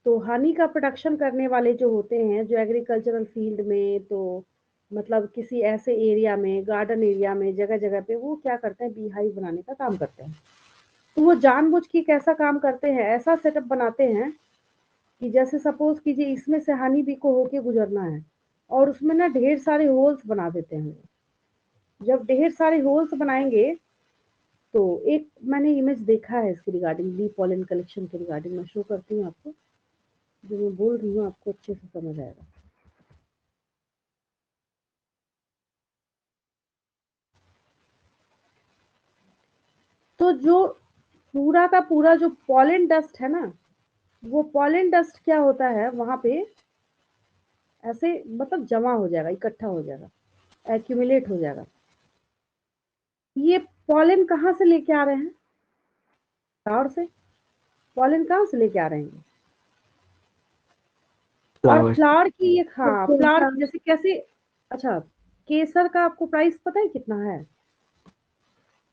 तो हनी का प्रोडक्शन करने वाले जो होते हैं, जो एग्रीकल्चरल फील्ड में, तो मतलब किसी ऐसे एरिया में, गार्डन एरिया में, जगह जगह पे वो क्या करते हैं, बी हाइव बनाने का काम करते हैं। तो वो जानबूझ के कैसा काम करते हैं, ऐसा सेटअप बनाते हैं कि जैसे सपोज कीजिए इसमें से हनी बी को होके गुजरना है, और उसमें ना ढेर सारे होल्स बना देते हैं। जब ढेर सारे होल्स बनाएंगे, तो एक मैंने इमेज देखा है इसके रिगार्डिंग, बी पॉलन कलेक्शन के रिगार्डिंग, मैं शो करती हूँ आपको, जो मैं बोल रही हूँ आपको अच्छे से समझ आएगा। तो जो पूरा का पूरा जो पॉलन डस्ट है ना, वो पॉलन डस्ट क्या होता है वहां पे ऐसे मतलब जमा हो जाएगा, इकट्ठा हो जाएगा, एक्यूमुलेट हो जाएगा। ये पॉलन कहाँ से लेके आ रहे हैं, फ्लावर से। पॉलन कहाँ से लेके आ रहे हैं, और flowers. फ्लावर की एक, हाँ फ्लावर फ्लावर जैसे कैसे, अच्छा, केसर का आपको प्राइस पता है कितना है,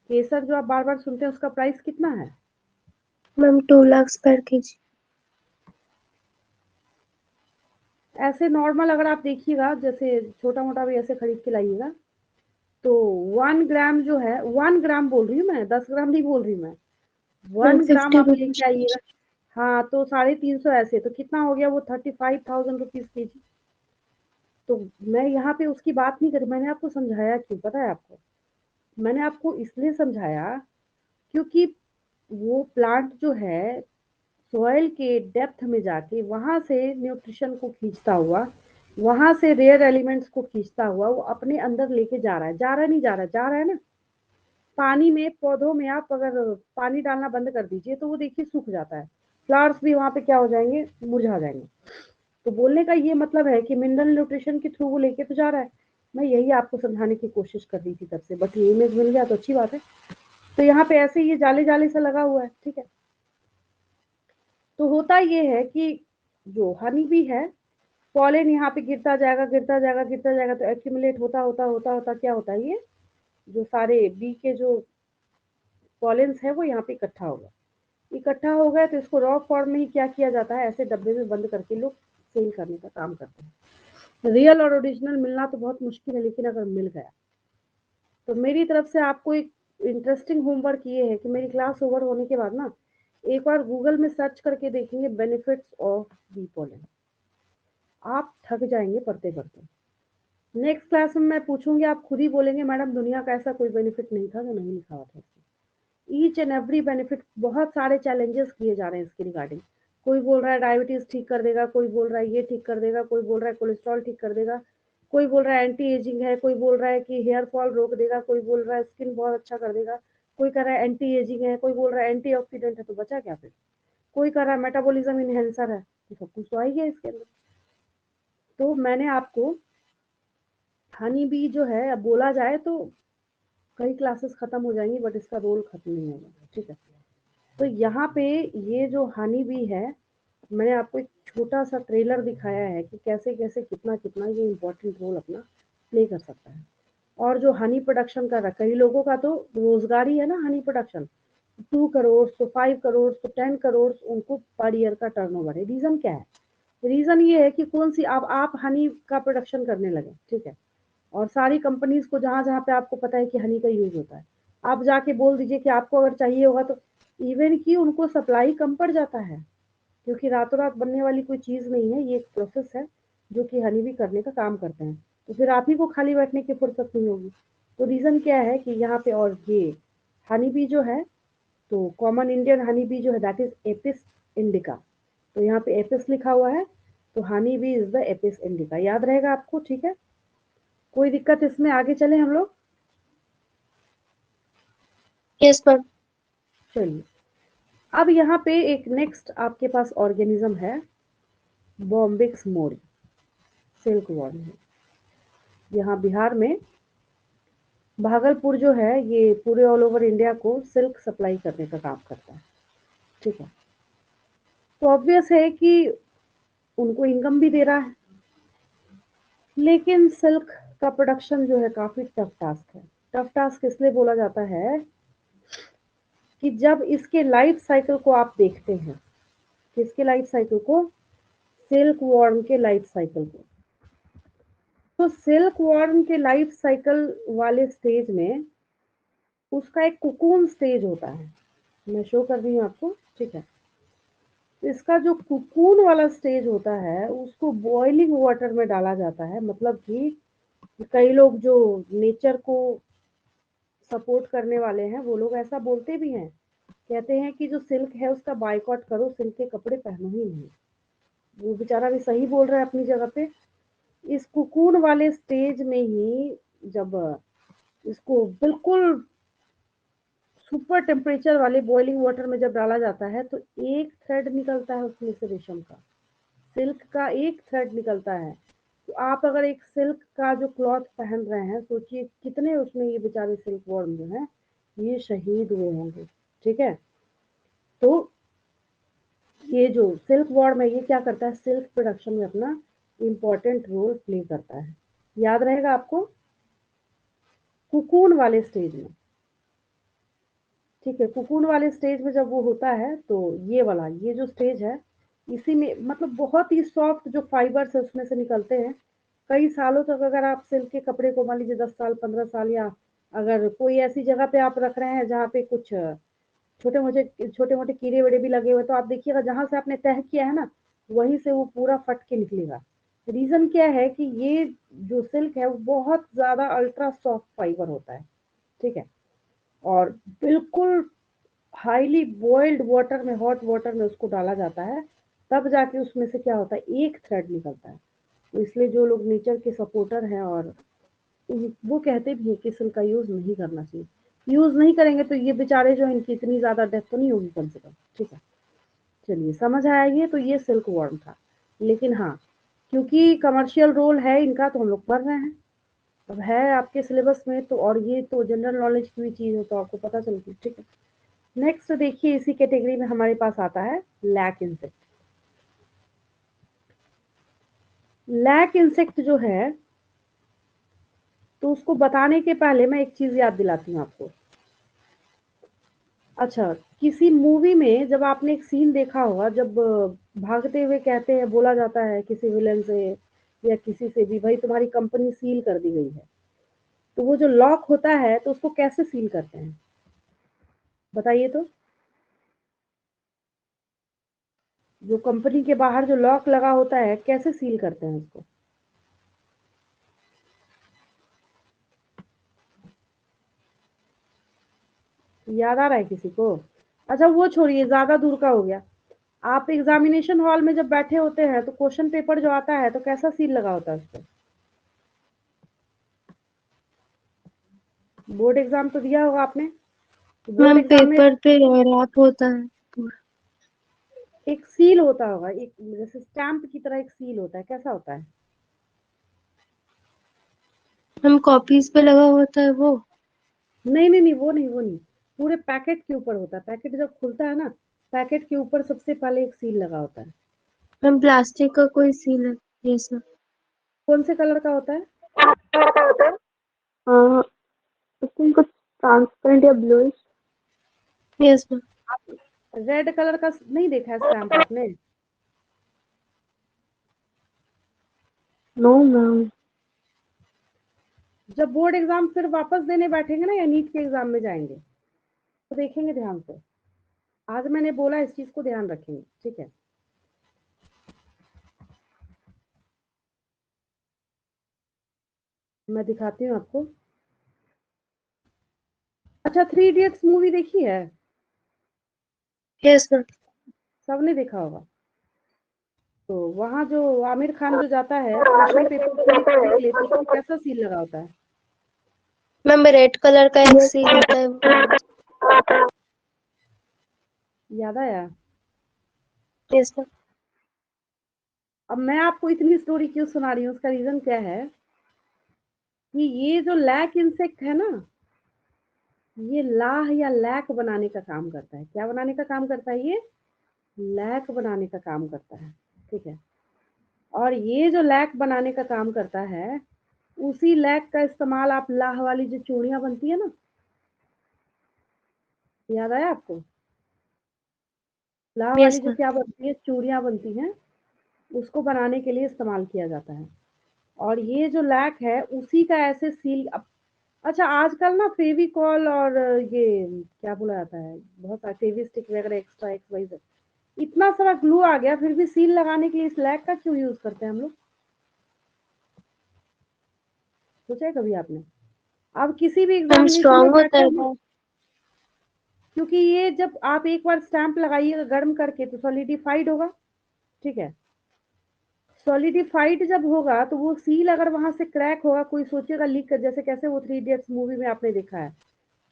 केसर जो आप बार बार सुनते हैं उसका प्राइस कितना है। Ma'am 2 lakhs per kg। ऐसे नॉर्मल अगर आप देखिएगा, जैसे छोटा मोटा भी ऐसे खरीद के लाइएगा, तो 1 ग्राम जो है, 1 ग्राम बोल रही हूँ मैं, 10 ग्राम नहीं बोल रही मैं, मैम 1 ग्राम 50 आप rupees। लेके आइएगा, हाँ तो 350 ऐसे, तो कितना हो गया वो, 35,000 रुपीज के जी। तो मैं यहाँ पे उसकी बात नहीं करी, मैंने आपको समझाया क्यों पता है आपको? मैंने आपको इसलिए समझाया क्योंकि वो प्लांट जो है सॉइल के डेप्थ में जाके वहां से न्यूट्रिशन को खींचता हुआ, वहां से रेयर एलिमेंट्स को खींचता हुआ वो अपने अंदर लेके जा रहा है। जा रहा नहीं जा रहा, जा रहा है ना। पानी में पौधों में आप अगर पानी डालना बंद कर दीजिए तो वो देखिए सूख जाता है, फ्लावर्स भी वहां पे क्या हो जाएंगे, मुरझा जाएंगे। तो बोलने का ये मतलब है कि मिनरल न्यूट्रिशन के थ्रू वो लेके तो जा रहा है। मैं यही आपको समझाने की कोशिश कर रही थी तब से, बट ये इमेज मिल गया तो अच्छी बात है। तो यहाँ पे ऐसे ये जाले जाले सा लगा हुआ है, ठीक है। तो होता ये है कि जो हनी बी है, पॉलन यहाँ पे गिरता जाएगा गिरता जाएगा गिरता जाएगा, तो एक्यूमुलेट होता होता होता होता क्या होता है, ये जो सारे बी के जो पॉलेंस है वो यहाँ पे इकट्ठा होगा। इकट्ठा हो गया तो इसको रॉ फॉर्म में ही क्या किया जाता है, ऐसे डब्बे में बंद करके लोग सेल करने का काम करते हैं। रियल और ओरिजिनल मिलना तो बहुत मुश्किल है, लेकिन अगर मिल गया तो मेरी तरफ से आपको एक इंटरेस्टिंग होमवर्क ये है कि मेरी क्लास ओवर होने के बाद ना एक बार गूगल में सर्च करके देखेंगे बेनिफिट्स ऑफ बी पोलन। आप थक जाएंगे पढ़ते पढ़ते। नेक्स्ट क्लास में मैं पूछूंगी, आप खुद ही बोलेंगे मैडम दुनिया का ऐसा कोई बेनिफिट नहीं था जो नहीं लिखा हुआ था। ईच एंड एवरी बेनिफिट, बहुत सारे चैलेंजेस किए जा रहे हैं इसके रिगार्डिंग। कोई बोल रहा है डायबिटीज ठीक कर देगा, कोई बोल रहा है ये ठीक कर देगा, कोई बोल रहा है कोलेस्ट्रॉल ठीक कर देगा, कोई बोल रहा है एंटी एजिंग है, कोई बोल रहा है कि हेयर फॉल रोक देगा, कोई बोल रहा है स्किन बहुत अच्छा कर देगा, कोई कह रहा है एंटी एजिंग है, कोई बोल रहा है एंटी ऑक्सीडेंट है। तो बचा क्या फिर? कोई कह रहा है मेटाबॉलिज्म इनहेंसर है। तो सब कुछ तो आ ही गया इसके अंदर। तो मैंने आपको हनी बी जो है, अब बोला जाए तो कई क्लासेस खत्म हो जाएंगी, बट इसका रोल खत्म नहीं होगा, ठीक है। तो यहाँ पे ये जो हनी बी है, मैंने आपको एक छोटा सा ट्रेलर दिखाया है कि कैसे कैसे कितना कितना ये इम्पोर्टेंट रोल अपना प्ले कर सकता है। और जो हनी प्रोडक्शन कर रहा है, कई लोगों का तो रोजगार ही है ना हनी प्रोडक्शन। 2 करोड़ तो 5 करोड़ तो 10 करोड़ उनको पर ईयर का टर्नओवर है। रीजन क्या है? रीजन ये है कि कौन सी आप हनी का प्रोडक्शन करने लगे, ठीक है। और सारी कंपनीज को जहां जहां पे आपको पता है कि हनी का यूज होता है, आप जाके बोल दीजिए कि आपको अगर चाहिए होगा, तो इवन की उनको सप्लाई कम पड़ जाता है, क्योंकि रातों रात बनने वाली कोई चीज नहीं है, ये एक प्रोसेस है जो कि हनी भी करने का काम करते हैं। तो फिर आप ही को खाली बैठने की फुर्सत नहीं होगी। तो रीजन क्या है कि यहाँ पे, और ये हनी बी जो है, तो कॉमन इंडियन हनी बी जो है दैट इज एपिस इंडिका। तो यहाँ पे एपिस लिखा हुआ है, तो honey bee is the Apis indica, याद रहेगा आपको, ठीक है। कोई दिक्कत इसमें? आगे चले हम लोग। Yes, ma'am. चलिए, अब यहाँ पे एक नेक्स्ट आपके पास ऑर्गेनिज्म है, बॉम्बिक्स मोरी, सिल्क वॉर्म है। यहाँ बिहार में भागलपुर जो है, ये पूरे ऑल ओवर इंडिया को सिल्क सप्लाई करने का काम करता है, ठीक है। तो ऑब्वियस है कि उनको इनकम भी दे रहा है, लेकिन सिल्क का प्रोडक्शन जो है काफी टफ टास्क है। टफ टास्क इसलिए बोला जाता है कि जब इसके लाइफ साइकिल को आप देखते हैं, किसके लाइफ साइकिल को? सिल्क वॉर्म के लाइफ साइकिल को। तो सिल्क वॉर्म के लाइफ साइकिल वाले स्टेज में उसका एक कुकून स्टेज होता है, मैं शो कर रही हूँ आपको, ठीक है। इसका जो कुकून वाला स्टेज होता है उसको बॉइलिंग वाटर में डाला जाता है। मतलब कि कई लोग जो नेचर को सपोर्ट करने वाले हैं वो लोग ऐसा बोलते भी हैं, कहते हैं कि जो सिल्क है उसका बाइकॉट करो, सिल्क के कपड़े पहनो ही नहीं। वो बेचारा भी सही बोल रहा है अपनी जगह पे। इस कुकून वाले स्टेज में ही जब इसको बिल्कुल सुपर टेम्परेचर वाले बॉइलिंग वाटर में जब डाला जाता है, तो एक थ्रेड निकलता है उसमें से, रेशम का, सिल्क का एक थ्रेड निकलता है। तो आप अगर एक सिल्क का जो क्लॉथ पहन रहे हैं, सोचिए कितने उसमें ये बेचारे सिल्क वॉर्म जो है ये शहीद हुए होंगे, ठीक है। तो ये जो सिल्क वॉर्म है ये क्या करता है, सिल्क प्रोडक्शन में अपना इम्पोर्टेंट रोल प्ले करता है। याद रहेगा आपको, कुकून वाले स्टेज में, ठीक है। कुकून वाले स्टेज में जब वो होता है, तो ये वाला, ये जो स्टेज है, इसी में मतलब बहुत ही सॉफ्ट जो फाइबर्स है उसमें से निकलते हैं। कई सालों तक अगर आप सिल्क के कपड़े को मान लीजिए 10 साल 15 साल, या अगर कोई ऐसी जगह पे आप रख रहे हैं जहाँ पे कुछ छोटे मोटे कीड़े वीड़े भी लगे हुए, तो आप देखिएगा जहां से आपने तह किया है ना, वहीं से वो पूरा फट के निकलेगा। रीजन क्या है कि ये जो सिल्क है वो बहुत ज्यादा अल्ट्रा सॉफ्ट फाइबर होता है, ठीक है, और बिल्कुल हाईली बॉइल्ड वाटर में, हॉट वाटर में उसको डाला जाता है, तब जाके उसमें से क्या होता है, एक थ्रेड निकलता है। तो इसलिए जो लोग नेचर के सपोर्टर हैं और वो कहते भी हैं कि सिल्क का यूज नहीं करना चाहिए। यूज नहीं करेंगे तो ये बेचारे जो हैं, इनकी इतनी ज्यादा डेथ तो नहीं होगी कम से कम, ठीक है। चलिए समझ आया ये, तो ये सिल्क वर्म था। लेकिन हाँ, क्योंकि कमर्शियल रोल है इनका तो हम लोग पढ़ रहे हैं, अब है आपके सिलेबस में तो, और ये तो जनरल नॉलेज की भी चीज है तो आपको पता चलती है, ठीक है। नेक्स्ट देखिए, इसी कैटेगरी में हमारे पास आता है लैक इंसेक्ट। लैक इंसेक्ट जो है, तो उसको बताने के पहले मैं एक चीज याद दिलाती हूँ आपको। अच्छा, किसी मूवी में जब आपने एक सीन देखा होगा, जब भागते हुए कहते हैं, बोला जाता है किसी विलन से या किसी से भी, भाई तुम्हारी कंपनी सील कर दी गई है, तो वो जो लॉक होता है तो उसको कैसे सील करते हैं, बताइए तो। जो कंपनी के बाहर जो लॉक लगा होता है, कैसे सील करते हैं उसको? याद आ रहा है किसी को? अच्छा वो छोड़िए, ज्यादा दूर का हो गया। आप एग्जामिनेशन हॉल में जब बैठे होते हैं तो क्वेश्चन पेपर जो आता है तो कैसा सील लगा होता है उस पर? बोर्ड एग्जाम तो दिया होगा आपने, तो बोर्ड मैम एग्जाम में पेपर पे रैप होता है पूरा। एक सील होता होगा, एक जैसे स्टैंप की तरह एक सील होता है, कैसा होता है? हम कॉपीज पे लगा होता है वो। नहीं नहीं नहीं, वो नहीं, वो नहीं, पूरे पैकेट के ऊपर होता है। पैकेट जब खुलता है ना, पैकेट के ऊपर सबसे पहले एक सील लगा होता है। मैम प्लास्टिक का कोई सील है ये सब। कौन से कलर का होता है? आई कुछ ट्रांसपेरेंट या bluish. Yes ma'am. Red colour का नहीं देखा है स्टैंप आपने? No ma'am. जब बोर्ड एग्जाम फिर वापस देने बैठेंगे ना, या नीट के एग्जाम में जाएंगे, तो देखेंगे ध्यान से। आज मैंने बोला, इस चीज को ध्यान रखेंगे, ठीक है। मैं दिखाती हूँ आपको। अच्छा, थ्री इडियट्स मूवी देखी है? Yes ma'am. सबने देखा होगा। तो वहां जो आमिर खान जो जाता है क्वेश्चन पेपर सील करने के लिए, तो उसको कैसा सील लगा होता है? मैम रेड कलर का एक सील होता है वो। याद आया? Yes ma'am. अब मैं आपको इतनी स्टोरी क्यों सुना रही हूँ, उसका रीजन क्या है कि ये जो लैक इंसेक्ट है ना, ये लाह या लैक बनाने का काम करता है। क्या बनाने का काम करता है ये? लैक बनाने का काम करता है, ठीक है। और ये जो लैक बनाने का काम करता है, उसी लैक का इस्तेमाल आप लाह वाली जो चूड़ियां बनती है ना, याद आया आपको? लाह वाली यस जो मैम। क्या बनती है, चूड़ियां बनती हैं, उसको बनाने के लिए इस्तेमाल किया जाता है। और ये जो लैक है उसी का ऐसे सील अच्छा, आजकल ना फेविकॉल और ये क्या बोला जाता है, बहुत सारे फेविस्टिक वगैरह, एक्स्ट्रा एक्स वाई जेड, इतना सारा ग्लू आ गया, फिर भी सील लगाने के लिए इस लैक का क्यों यूज करते हैं हम लोग? सोचा है कभी आपने? अब किसी भी मैम एग्जामिनेशन में स्ट्रांग होता बैठे है हो, वो। क्योंकि ये जब आप एक बार स्टैंप लगाइएगा गर्म करके तो सॉलिडिफाइड होगा, ठीक है। सॉलिडिफाइड जब होगा तो वो सील अगर वहां से क्रैक होगा, कोई सोचेगा लीक कर, जैसे कैसे वो थ्री इडियट्स मूवी में आपने देखा है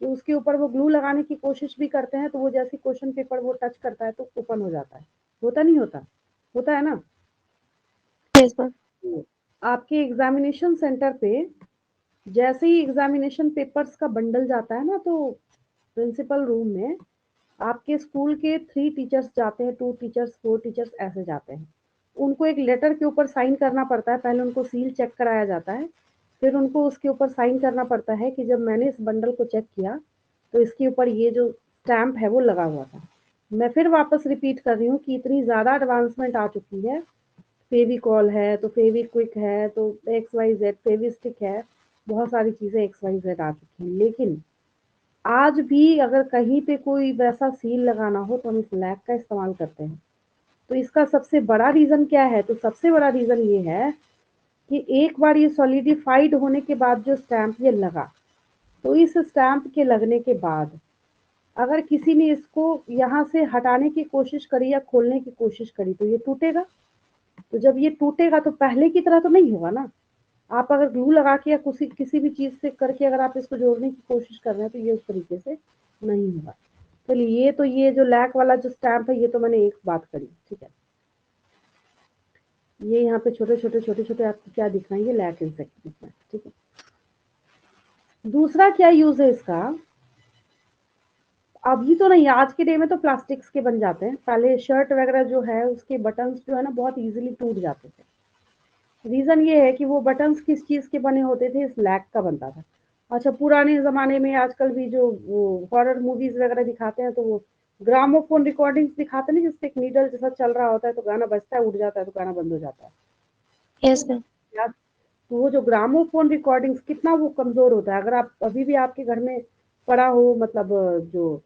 कि उसके ऊपर वो ग्लू लगाने की कोशिश भी करते हैं, तो वो जैसे क्वेश्चन पेपर वो टच करता है तो ओपन हो जाता है। होता नहीं होता? होता है ना? Yes ma'am. तो आपके एग्जामिनेशन सेंटर पे जैसे ही एग्जामिनेशन पेपर्स का बंडल जाता है ना, तो प्रिंसिपल रूम में आपके स्कूल के 3 टीचर्स जाते हैं, 2 टीचर्स, 4 टीचर्स ऐसे जाते हैं। उनको एक लेटर के ऊपर साइन करना पड़ता है, पहले उनको सील चेक कराया जाता है, फिर उनको उसके ऊपर साइन करना पड़ता है कि जब मैंने इस बंडल को चेक किया तो इसके ऊपर ये जो स्टैंप है वो लगा हुआ था। मैं फिर वापस रिपीट कर रही हूँ कि इतनी ज़्यादा एडवांसमेंट आ चुकी है, फेविकॉल है तो फेविक्विक है, तो एक्स वाई जेड फेविस्टिक है, बहुत सारी चीज़ें एक्स वाई जेड आ चुकी हैं। लेकिन आज भी अगर कहीं पे कोई वैसा सील लगाना हो तो हम इस लैक का इस्तेमाल करते हैं। तो इसका सबसे बड़ा रीजन क्या है? तो सबसे बड़ा रीजन ये है कि एक बार ये सॉलिडिफाइड होने के बाद जो स्टैंप ये लगा, तो इस स्टैंप के लगने के बाद अगर किसी ने इसको यहाँ से हटाने की कोशिश करी या खोलने की कोशिश करी तो ये टूटेगा। तो जब ये टूटेगा तो पहले की तरह तो नहीं होगा ना। आप अगर ग्लू लगा के या किसी भी चीज से करके अगर आप इसको जोड़ने की कोशिश कर रहे हैं तो ये उस तरीके से नहीं होगा। चलिए ये जो लैक वाला जो स्टैंप है ये तो मैंने एक बात करी, ठीक है। ये यहाँ पे छोटे छोटे आपको क्या दिख रहा है? ये लैक इंसेक्ट दिख रहा है, ठीक है। दूसरा क्या यूज है इसका? अभी तो नहीं, आज के डे में तो प्लास्टिक्स के बन जाते हैं। पहले शर्ट वगैरह जो है उसके बटन्स जो है ना बहुत इजीली टूट जाते थे। रीजन ये है कि वो बटन्स किस चीज के बने होते थे? इस लैक का बनता था। अच्छा, पुराने जमाने में आजकल भी जो वो हॉरर मूवीज वगैरह दिखाते हैं तो वो ग्रामोफोन रिकॉर्डिंग्स दिखाते हैं ना, जिससे एक नीडल जैसा चल रहा होता है तो गाना बजता है, उड़ जाता है तो गाना बंद हो जाता है। Yes, ma'am. याद? तो वो जो ग्रामोफोन रिकॉर्डिंग्स कितना वो कमजोर होता है। अगर आप अभी भी आपके घर में पड़ा हो, मतलब जो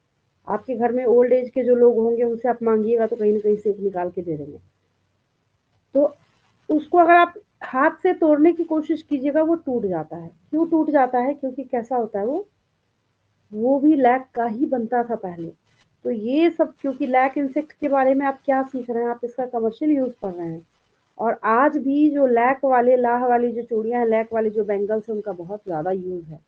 आपके घर में ओल्ड एज के जो लोग होंगे उनसे आप मांगिएगा तो कहीं ना कहीं से एक निकाल के दे देंगे। तो उसको अगर आप हाथ से तोड़ने की कोशिश कीजिएगा वो टूट जाता है। क्यों टूट जाता है? क्योंकि कैसा होता है वो भी लैक का ही बनता था पहले। तो ये सब क्योंकि लैक इंसेक्ट के बारे में आप क्या सीख रहे हैं? आप इसका कमर्शियल यूज कर रहे हैं। और आज भी जो लैक वाले लाह वाली जो चूड़ियां हैं, लैक वाले जो बैंगल्स हैं, उनका बहुत ज्यादा यूज है।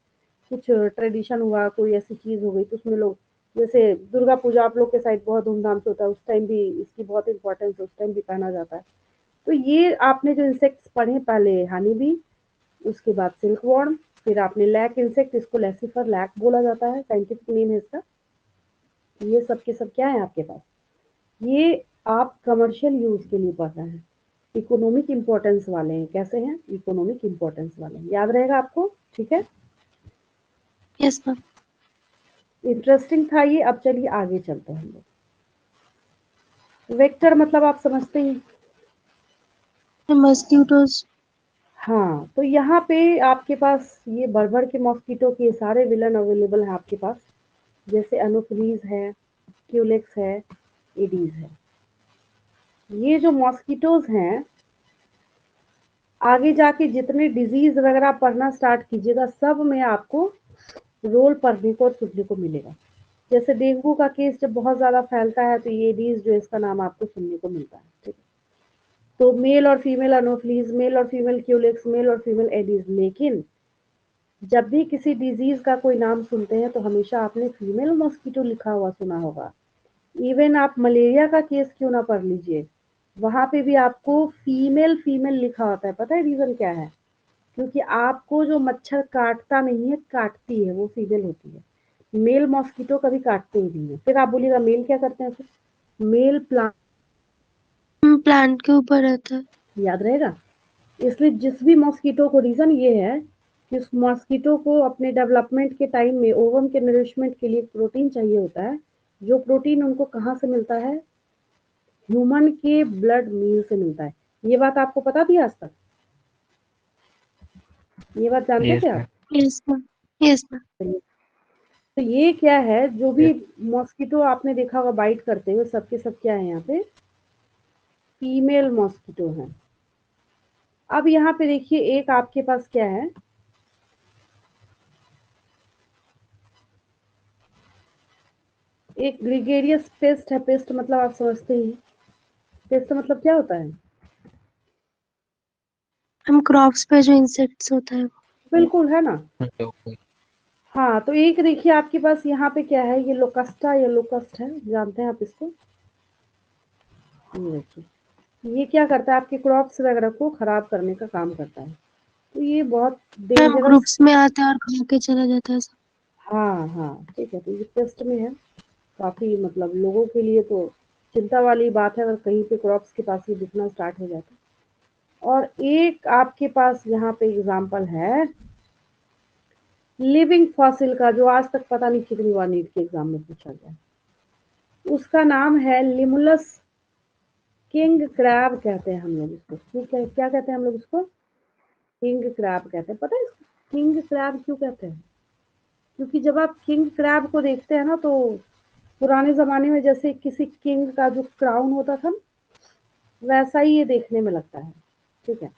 कुछ ट्रेडिशन हुआ, कोई ऐसी चीज हो गई तो उसमें लोग, जैसे दुर्गा पूजा आप लोग के साइड बहुत धूमधाम से होता है, उस टाइम भी इसकी बहुत इंपॉर्टेंस, उस टाइम भी पहना जाता है। तो ये आपने जो इंसेक्ट्स पढ़े पहले, हनी बी, उसके बाद सिल्क वॉर्म, फिर आपने लैक इंसेक्ट, इसको लेसिफर लैक बोला जाता है, साइंटिफिक नेम है इसका। ये सब के सब क्या है आपके पास? ये आप कमर्शियल यूज के लिए पढ़ रहे हैं, इकोनॉमिक इंपॉर्टेंस वाले हैं। कैसे हैं? इकोनॉमिक इंपॉर्टेंस वाले हैं। याद रहेगा आपको, ठीक है। Yes, ma'am. इंटरेस्टिंग था ये। अब चलिए आगे चलते हैं हम लोग। वेक्टर मतलब आप समझते हैं। The mosquitoes. हाँ, तो यहाँ पे आपके पास ये भर के मॉस्किटो के सारे विलन अवेलेबल हैं आपके पास। जैसे अनोफिलीज है, क्यूलेक्स है, एडीज है। ये जो मॉस्किटोज हैं, आगे जाके जितने डिजीज वगैरह पढ़ना स्टार्ट कीजिएगा सब में आपको रोल पढ़ने को और सुनने को मिलेगा। जैसे डेंगू का केस जब बहुत ज्यादा फैलता है तो ये एडीज जो इसका नाम आपको सुनने को मिलता है, ठीक है। तो मेल और फीमेल अनोफिलीज, मेल और फीमेल क्यूलेक्स, मेल और फीमेल एडीज। लेकिन जब भी किसी डिजीज का कोई नाम सुनते हैं तो हमेशा आपने फीमेल मॉस्किटो लिखा हुआ सुना होगा। इवन आप मलेरिया का केस क्यों ना पढ़ लीजिए, वहां पे भी आपको फीमेल फीमेल लिखा होता है। पता है रीजन क्या है? क्योंकि आपको जो मच्छर काटता नहीं है, काटती है, वो फीमेल होती है। मेल मॉस्किटो कभी काटते ही नहीं है। फिर आप बोलिएगा मेल क्या करते हैं? फिर मेल प्लांट, प्लांट के ऊपर रहता है। याद रहेगा। इसलिए जिस भी मॉस्किटो को, रीजन ये है कि उस मॉस्किटो को अपने डेवलपमेंट के टाइम में ओवम के नरिशमेंट के लिए प्रोटीन चाहिए होता है। जो प्रोटीन उनको कहाँ से मिलता है? ह्यूमन के ब्लड मील से मिलता है। ये बात आपको पता थी आज तक? ये बात जानते यस थे आप? Ma'am. Yes, ma'am. Yes, ma'am. तो ये क्या है, जो भी यस। मॉस्किटो आपने देखा होगा बाइट करते हुए, सबके सब क्या है यहाँ पे? फीमेल मॉस्किटो है। अब यहाँ पे देखिए एक आपके पास क्या है, एक ग्रिगेरियस पेस्ट है। पेस्ट मतलब आप समझते ही, पेस्ट मतलब क्या होता है? हम क्रॉप्स पे जो इंसेक्ट्स होता है। बिल्कुल, है ना। तो हाँ, तो एक देखिए आपके पास यहाँ पे क्या है, ये लोकस्टा या लोकस्ट है, जानते हैं आप इसको? ये देखिए, ये क्या करता है? आपके क्रॉप्स वगैरह को खराब करने का काम करता है। तो ये बहुत मैम डेंजरस। ग्रुप्स में आता है और खा के चला जाता है सब। हाँ हाँ, ठीक है। तो ये पेस्ट में है, काफी मतलब लोगों के लिए तो चिंता वाली बात है अगर कहीं पे क्रॉप्स के पास ये दिखना स्टार्ट हो जाता है। और एक आपके पास यहाँ पे एग्जांपल है लिविंग फॉसिल का, जो आज तक पता नहीं कितनी बार नीट के एग्जाम में पूछा गया। उसका नाम है लिमुलस किंग क्रैब, कहते हैं हम लोग इसको। ठीक है, क्या कहते हैं हम लोग इसको? किंग क्रैब कहते हैं। पता है इसको किंग क्रैब क्यों कहते हैं? क्योंकि जब आप किंग क्रैब को देखते हैं ना, तो पुराने जमाने में जैसे किसी किंग का जो क्राउन होता था, वैसा ही ये देखने में लगता है, ठीक है।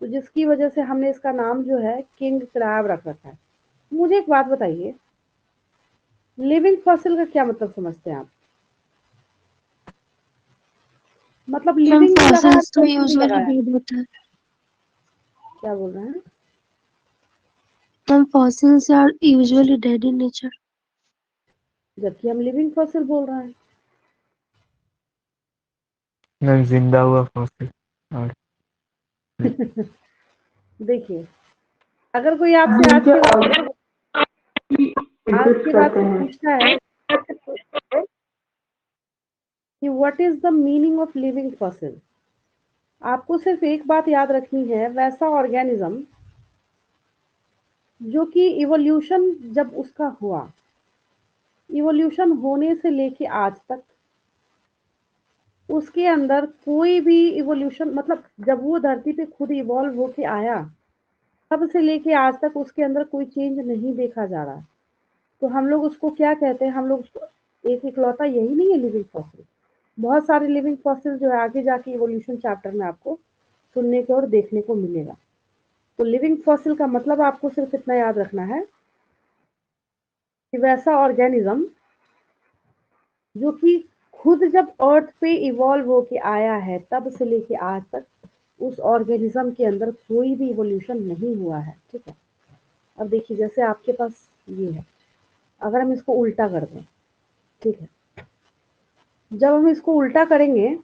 तो जिसकी वजह से हमने इसका नाम जो है किंग क्रैब रख रखा है। मुझे एक बात बताइए, लिविंग फॉसिल का क्या मतलब समझते हैं आप? मतलब मैम लिविंग लगा है फॉसिल्स तो तो नहीं यूजुअली लगाया? डेड होता है। क्या बोल रहे हैं? Ma'am fossils are usually dead in nature. जबकि हम लिविंग फॉसिल बोल रहे हैं। मैम जिंदा हुआ फॉसिल। और देखिए, अगर कोई आपसे आज के बाद पूछता है कि what is the meaning of living fossil, आपको सिर्फ एक बात याद रखनी है, वैसा ऑर्गेनिज्म जो कि इवोल्यूशन जब उसका हुआ, इवोल्यूशन होने से लेके आज तक उसके अंदर कोई भी इवोल्यूशन, मतलब जब वो धरती पे खुद इवॉल्व होके आया तब से लेके आज तक उसके अंदर कोई चेंज नहीं देखा जा रहा। तो हम लोग उसको क्या कहते हैं, हम लोग उसको एक इकलौता यही नहीं है लिविंग फॉसिल। बहुत सारे लिविंग फॉसिल जो है आगे जाके इवोल्यूशन चैप्टर में आपको सुनने को और देखने को मिलेगा। तो लिविंग फॉसिल का मतलब आपको सिर्फ इतना याद रखना है कि वैसा ऑर्गेनिज्म जो कि खुद जब अर्थ पे इवॉल्व होके आया है तब से लेके आज तक उस ऑर्गेनिज्म के अंदर कोई भी इवोल्यूशन नहीं हुआ है, ठीक है। अब देखिए, जैसे आपके पास ये है, अगर हम इसको उल्टा कर दें, ठीक है, जब हम इसको उल्टा करेंगे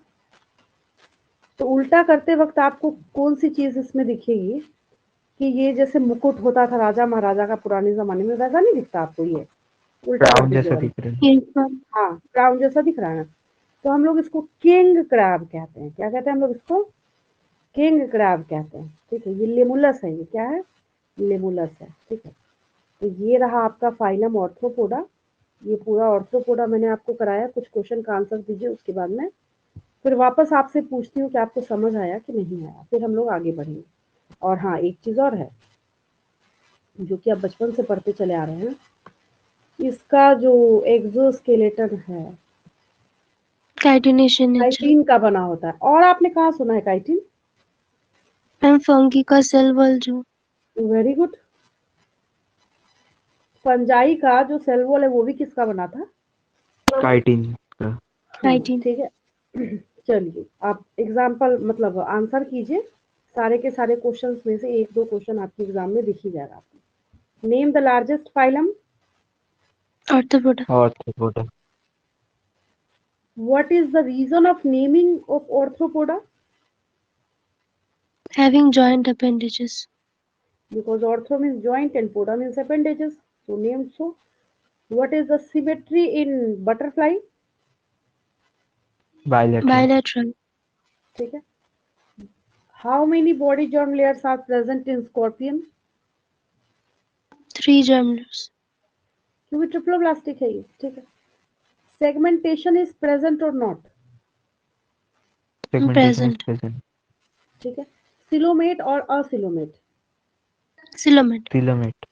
तो उल्टा करते वक्त आपको कौन सी चीज इसमें दिखेगी कि ये जैसे मुकुट होता था राजा महाराजा का पुराने जमाने में, वैसा नहीं दिखता आपको? ये उल्टा कर क्राउन दीजिए जैसा वाला। दिख रहा है। Yes ma'am. हाँ, क्राउन जैसा दिख रहा है ना। तो हम लोग इसको किंग क्रैब कहते हैं। क्या कहते हैं हम लोग इसको? किंग क्रैब कहते हैं, ठीक है। ये लेमुलस है, ये क्या है? लेमुलस है, ठीक है। तो ये रहा आपका फाइलम ऑर्थ्रोपोडा। ये पूरा ऑर्थ्रोपोडा मैंने आपको कराया। कुछ क्वेश्चन का आंसर दीजिए, उसके बाद में फिर वापस आपसे पूछती हूँ कि आपको समझ आया कि नहीं आया, फिर हम लोग आगे बढ़ेंगे। और हाँ, एक चीज और है जो कि आप बचपन से पढ़ते चले आ रहे हैं, इसका जो एक्सोस्केलेटन है काइटिनेशन नेचर। काइटिन का बना होता है। और आपने कहाँ सुना है काइटिन? मैम फंगी का सेल वॉल जो। Very good. फंजाई का जो सेल वॉल है वो भी किसका बना था? काइटिन का। काइटिन। ठीक है। चलिए, आप एग्जाम्पल मतलब आंसर कीजिए। सारे के सारे क्वेश्चंस में से एक दो क्वेश्चन आपके एग्जाम में दिख ही जाएगा आपको। Name the largest phylum. Arthropoda. Arthropoda. What is the reason of naming of Arthropoda? Having joint appendages. Because ortho means joint and poda means appendages, so named so. What is the symmetry in butterfly? Bilateral. Bilateral. ठीक है। How many body germ layers are present in scorpion? 3 germ layers। क्योंकि triploblastic है ये, ठीक है। Segmentation is present or not? Segmentation is present. Present. ठीक है। Coelomate or acoelomate? Coelomate. Filament.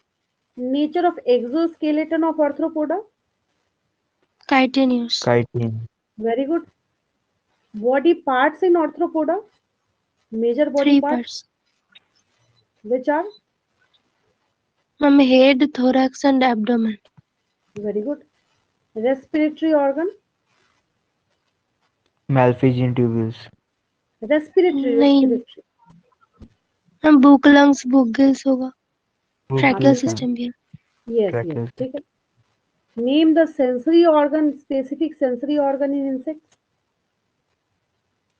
Nature of exoskeleton of Arthropoda? Chitinous. Chitin. Very good. Body parts in Arthropoda? Major body 3 parts parts। Which are? Ma'am head, thorax and abdomen। Very good. Respiratory organ? Malpighian tubules. Respiratory नहीं respiratory ma'am, book lungs book gills होगा। Tracheal book gills हैं। System भी है। Yes yes, tracheae. ठीक है। Name the sensory organ, specific sensory organ in insect?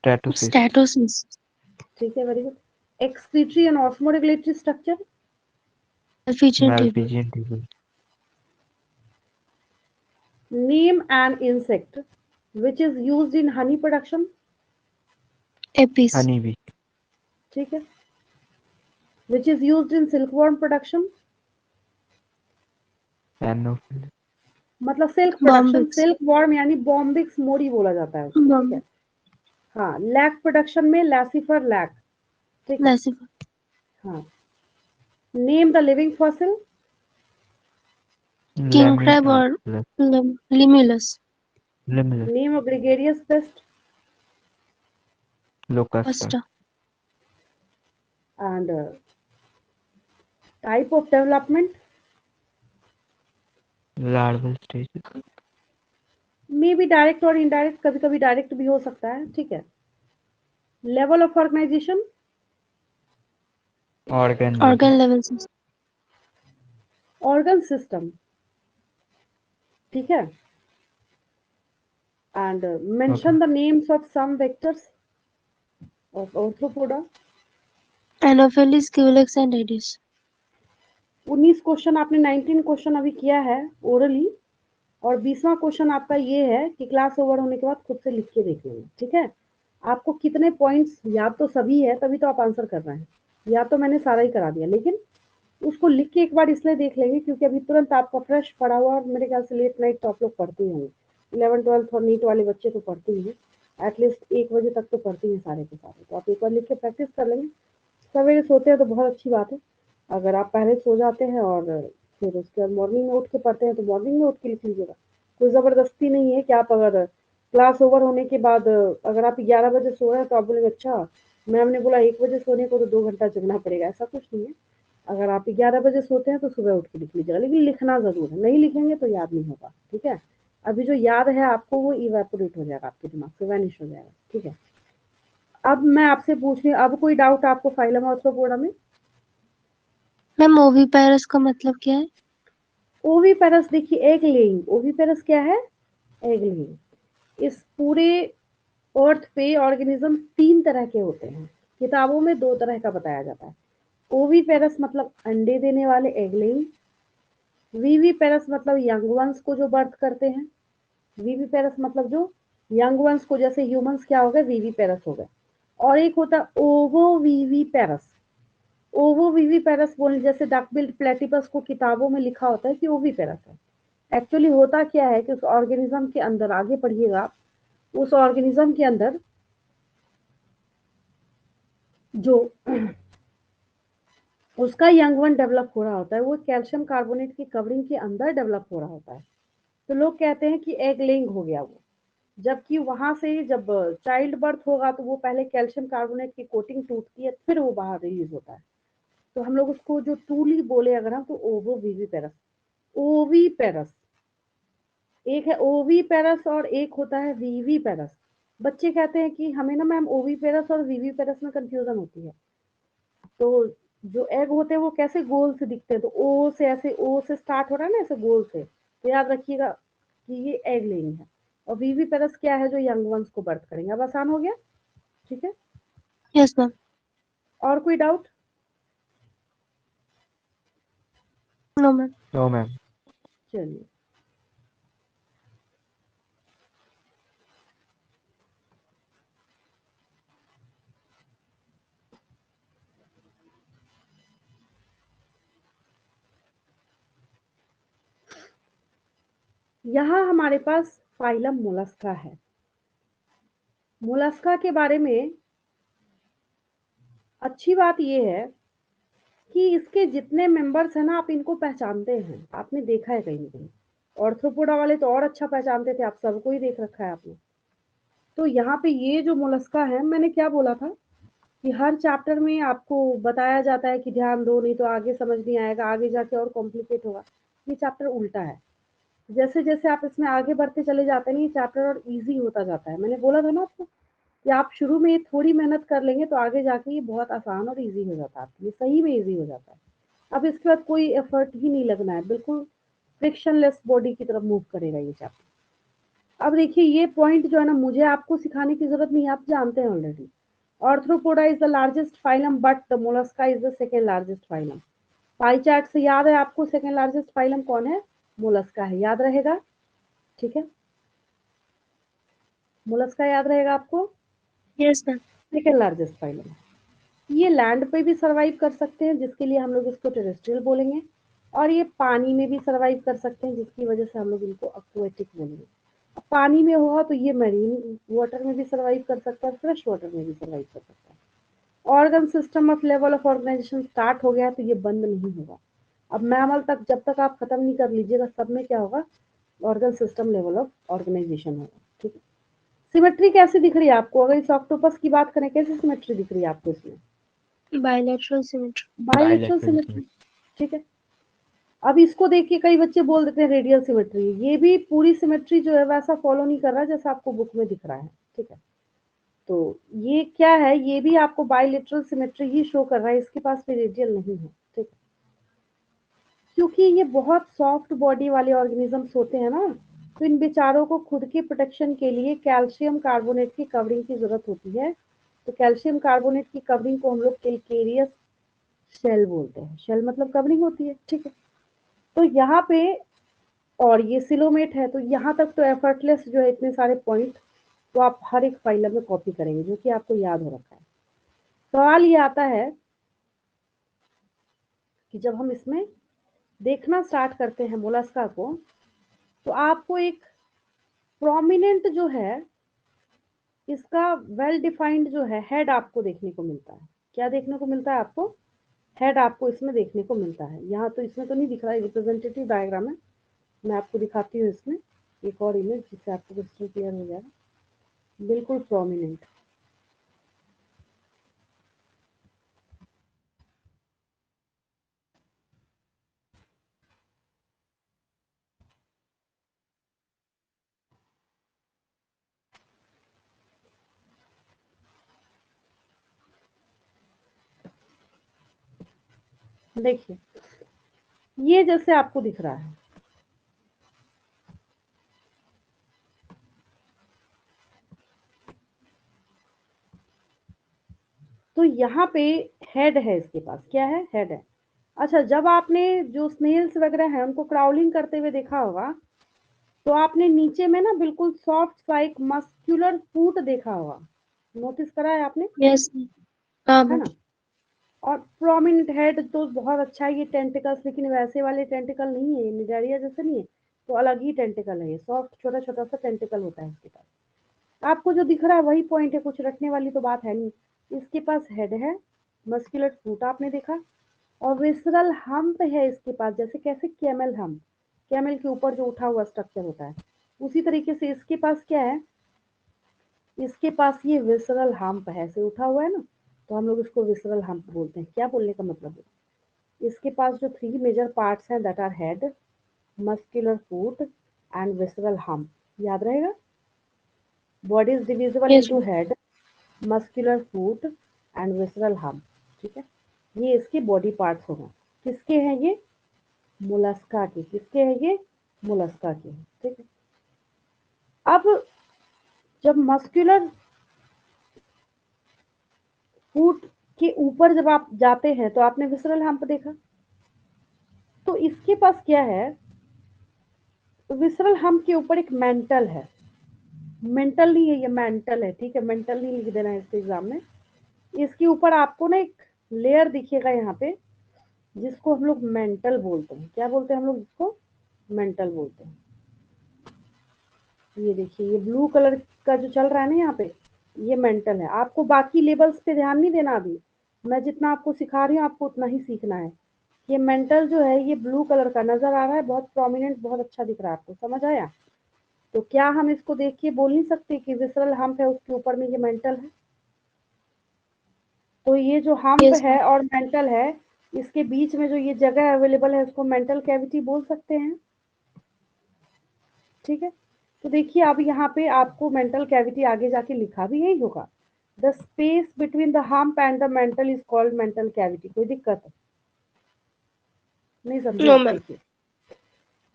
टैटोसिस। Statocysts. ठीक है, very good. Excretory and osmoregulatory structure? Malpighian tubule. Malpighian tubule. Name an insect which is used in honey production? Apis. Honey bee. ठीक है। Which is used in silkworm production? Anopheles. मतलब silk production, Bombyx. Silk worm यानी Bombyx mori बोला जाता है उसको, ठीक है। बॉम्ब। हाँ, लैक प्रोडक्शन में लैसिफर लैक, ठीक है। लैसिफर। हाँ। Name the living fossil? King crab or Limulus. Limulus. Name of gregarious pest? Locusta. Asta. And type of development, Larval stages. May be direct or indirect, कभी कभी direct भी हो सकता है, ठीक है। Level of organization, Organ level. Organ level system. Organ system, ठीक है। And mention the names of some vectors of Arthropoda. Anopheles, Culex and Aedes. 19 question आपने 19 क्वेश्चन अभी किया है ओरली, और 20वां क्वेश्चन आपका ये है कि क्लास ओवर होने के बाद खुद से लिख के देख लेंगे, ठीक है। आपको कितने पॉइंट्स याद तो सभी है, तभी तो आप आंसर कर रहे हैं, या तो मैंने सारा ही करा दिया, लेकिन उसको लिख के एक बार इसलिए देख लेंगे क्योंकि अभी तुरंत आपका फ्रेश पढ़ा हुआ, और मेरे ख्याल से लेट नाइट तो आप लोग पढ़ते ही होंगे, 11 12 और नीट वाले बच्चे तो पढ़ते ही हैं, एटलीस्ट 1 बजे तक तो पढ़ते हैं सारे के सारे, तो आप एक बार लिख के प्रैक्टिस कर लेंगे। सवेरे सोते हैं तो बहुत अच्छी बात है, अगर आप पहले सो जाते हैं और फिर उसके बाद मॉर्निंग में उठ के पढ़ते हैं तो मॉर्निंग में उठ के लिख लीजिएगा। कोई ज़बरदस्ती नहीं है कि आप अगर क्लास ओवर होने के बाद अगर आप 11 बजे सो रहे हैं तो आप बोलेंगे अच्छा मैम ने बोला 1 बजे सोने को तो 2 घंटा जगना पड़ेगा, ऐसा कुछ नहीं है। अगर आप 11 बजे सोते हैं तो सुबह उठ के लिख लीजिएगा, लेकिन लिखना ज़रूर है, नहीं लिखेंगे तो याद नहीं होगा, ठीक है। अभी जो याद है आपको वो इवेपोरेट हो जाएगा आपके दिमाग से, वैनिश हो जाएगा, ठीक है। अब मैं आपसे पूछ रही हूँ, अब कोई डाउट आपको फाइलम ऑर्थ्रोपोडा में? मैम ओविपेरस का मतलब क्या है? ओविपेरस देखिए एग लेइंग, ओविपेरस क्या है? Egg laying. इस पूरे अर्थ पे ऑर्गेनिज्म 3 तरह के होते हैं, किताबों में 2 तरह का बताया जाता है। ओविपेरस मतलब अंडे देने वाले, एग लेइंग। वीवीपेरस मतलब यंग वंस को जो बर्थ करते हैं, वीवीपेरस मतलब जो यंग वंस को, जैसे ह्यूमंस क्या हो गए, वीवीपेरस हो गए। और एक होता है ओवोवीवीपेरस। ओवोवीवीपेरस बोल, जैसे डकबिल्ड प्लेटिपस को किताबों में लिखा होता है कि ओवीपेरस है, एक्चुअली होता क्या है कि उस ऑर्गेनिज्म के अंदर, आगे पढ़िएगा, उस ऑर्गेनिज्म के अंदर जो उसका यंग वन डेवलप हो रहा होता है वो कैल्शियम कार्बोनेट की कवरिंग के अंदर डेवलप हो रहा होता है, तो लोग कहते हैं कि एग लेइंग हो गया वो, जबकि वहां से जब चाइल्ड बर्थ होगा तो वो पहले कैल्शियम कार्बोनेट की कोटिंग टूटती है, फिर वो बाहर रिलीज होता है। तो हम लोग उसको जो ट्रूली बोले अगर हम, तो ओवोवीवीपेरस, ओवीपेरस। एक है ओवीपेरस और एक होता है वीवीपेरस। बच्चे कहते हैं कि हमें ना मैम ओवीपेरस और वीवीपेरस में कंफ्यूजन होती है। तो जो एग होते हैं वो कैसे गोल से दिखते हैं, तो ओ से, ऐसे ओ से स्टार्ट हो रहा है ना, ऐसे गोल से, तो याद रखिएगा कि ये एग लेइंग है। और वीवीपेरस क्या है, जो यंग वंस को बर्थ करेंगे। अब आसान हो गया, ठीक है। Yes ma'am. और कोई doubt? No ma'am. No, ma'am. चलिए, यहाँ हमारे पास फाइलम मोलस्का है। मोलस्का के बारे में अच्छी बात ये है कि इसके जितने मेंबर्स हैं ना, आप इनको पहचानते हैं, आपने देखा है कहीं ना कहीं। ऑर्थ्रोपोडा वाले तो और अच्छा पहचानते थे, आप सबको ही देख रखा है आपने। तो यहाँ पे ये जो मोलस्का है, मैंने क्या बोला था कि हर चैप्टर में आपको बताया जाता है कि ध्यान दो, नहीं तो आगे समझ नहीं आएगा, आगे जाके और कॉम्प्लिकेट होगा। ये चैप्टर उल्टा है, जैसे जैसे आप इसमें आगे बढ़ते चले जाते हैं ना, ये चैप्टर और इजी होता जाता है। मैंने बोला था ना आपको कि आप शुरू में ये थोड़ी मेहनत कर लेंगे तो आगे जाके ये बहुत आसान और इजी हो जाता है आपके लिए, सही में इजी हो जाता है। अब इसके बाद कोई एफर्ट ही नहीं लगना है, बिल्कुल फ्रिक्शनलेस बॉडी की तरफ मूव करेगा ये चैप्टर। अब देखिए ये पॉइंट जो है ना, मुझे आपको सिखाने की जरूरत नहीं है, आप जानते हैं already. Arthropoda is the largest phylum but the Mollusca is the second largest phylum. Pie chart से याद है आपको सेकेंड लार्जेस्ट फाइलम कौन है? मोलस्का है, याद रहेगा, ठीक है। मोलस्का याद रहेगा आपको, yes ma'am. Second largest phylum. ये लैंड पे भी सरवाइव कर सकते हैं, जिसके लिए हम लोग इसको टेरेस्ट्रियल बोलेंगे, और ये पानी में भी सरवाइव कर सकते हैं, जिसकी वजह से हम लोग इनको एक्वेटिक बोलेंगे। अब पानी में होगा तो ये मरीन वाटर में भी सरवाइव कर सकता है, फ्रेश वाटर में भी सरवाइव कर सकता है। Organ system of level of organisation start हो गया तो ये बंद नहीं होगा। अब मैमल तक जब तक आप खत्म नहीं कर लीजिएगा, सब में क्या होगा, organ system level of organisation होगा, ठीक है। सिमेट्री कैसी दिख रही है आपको? अगर इस ऑक्टोपस की बात करें, कैसी सिमेट्री दिख रही है आपको इसमें? Bilateral symmetry. Bilateral bilateral symmetry, ठीक है। अब इसको देख के कई बच्चे बोल देते हैं रेडियल सिमेट्री। ये भी पूरी सिमेट्री जो है वैसा फॉलो नहीं कर रहा जैसा आपको बुक में दिख रहा है, ठीक है। तो ये क्या है, ये भी आपको बायलेटरल सिमेट्री ही शो कर रहा है, इसके पास भी रेडियल नहीं है, ठीक है। क्योंकि ये बहुत सॉफ्ट बॉडी वाले ऑर्गेनिजम्स होते हैं ना, तो इन बेचारों को खुद के प्रोटेक्शन के लिए कैल्शियम कार्बोनेट की कवरिंग की जरूरत होती है। तो कैल्शियम कार्बोनेट की कवरिंग को हम लोग कैल्केरियस शेल बोलते हैं। शेल मतलब कवरिंग होती है, ठीक है। तो यहाँ पे, और ये सिलोमेट है, तो यहाँ तक तो एफर्टलेस जो है इतने सारे पॉइंट तो आप हर एक फाइलम में कॉपी करेंगे, जो कि आपको याद हो रखा है। सवाल ये आता है कि जब हम इसमें देखना स्टार्ट करते हैं मोलस्का को, तो आपको एक प्रोमिनेंट जो है इसका वेल डिफाइंड जो है हेड आपको देखने को मिलता है। क्या देखने को मिलता है आपको? हेड आपको इसमें देखने को मिलता है। यहाँ तो इसमें तो नहीं दिख रहा है, रिप्रेजेंटेटिव डायग्राम है, मैं आपको दिखाती हूँ इसमें एक और इमेज जिससे आपको क्वेश्चन क्लियर हो जाएगा। बिल्कुल प्रोमिनेंट, देखिए ये जैसे आपको दिख रहा है, तो यहाँ पे हेड है, इसके पास क्या है? हेड है। अच्छा, जब आपने जो स्नेल्स वगैरह हैं उनको क्राउलिंग करते हुए देखा होगा, तो आपने नीचे में ना बिल्कुल सॉफ्ट सा एक मस्क्यूलर फूट देखा होगा, नोटिस करा है आपने? Yes. है Um, ना? और प्रोमिनेंट हेड तो बहुत अच्छा है, ये टेंटिकल्स, लेकिन वैसे वाले टेंटिकल नहीं है, निडारिया जैसे नहीं है, तो अलग ही टेंटिकल है। ये सॉफ्ट छोटा छोटा सा टेंटिकल होता है इसके पास। आपको जो दिख रहा है वही पॉइंट है, कुछ रखने वाली तो बात है नहीं। इसके पास हेड है, मस्कुलर फूट आपने देखा, और विसरल हम्प है इसके पास, जैसे कैसे कैमल हम्प, कैमल के ऊपर जो उठा हुआ स्ट्रक्चर होता है, उसी तरीके से इसके पास क्या है? इसके पास ये विसरल हम्प है, ऐसे उठा हुआ है ना, तो हम लोग इसको विसरल हम्प बोलते हैं। क्या बोलने का मतलब है? इसके पास जो 3 मेजर पार्ट्स हैं that are head, muscular foot and visceral hump, याद रहेगा? Body is divisible yes. Into head, muscular foot and visceral hump, ठीक है। ये इसके बॉडी पार्ट्स हो गए। किसके हैं ये? मोलस्का के। किसके हैं ये? मोलस्का के, ठीक है। अब जब मस्कुलर फूट के ऊपर जब आप जाते हैं तो आपने विसरल हम्प देखा, तो इसके पास क्या है? विसरल हम्प के ऊपर एक मेंटल है, मेंटल नहीं है ये, मेंटल है, ठीक है। मेंटल नहीं लिख देना है इसके एग्जाम में। इसके ऊपर आपको ना एक लेयर दिखेगा यहाँ पे, जिसको हम लोग मेंटल बोलते हैं। क्या बोलते हैं हम लोग इसको? मेंटल बोलते हैं। ये देखिए, ये ब्लू कलर का जो चल रहा है ना यहाँ पे, ये मेंटल है। आपको बाकी लेबल्स पे ध्यान नहीं देना अभी, मैं जितना आपको सिखा रही हूँ आपको उतना ही सीखना है। ये मेंटल जो है ये ब्लू कलर का नजर आ रहा है, बहुत प्रोमिनेंट, बहुत अच्छा दिख रहा है आपको, समझ आया? तो क्या हम इसको देख के बोल नहीं सकते कि विसरल हम्प है उसके ऊपर में ये मेंटल है? तो ये जो हम्प Yes. है और मेंटल है, इसके बीच में जो ये जगह अवेलेबल है उसको मेंटल कैविटी बोल सकते हैं, ठीक है। तो देखिए अब यहाँ पे आपको मेंटल कैविटी आगे जाके लिखा भी यही होगा, the space between the hump and the mental is called mantle cavity. कोई दिक्कत नहीं समझे? No, ma'am. देखिए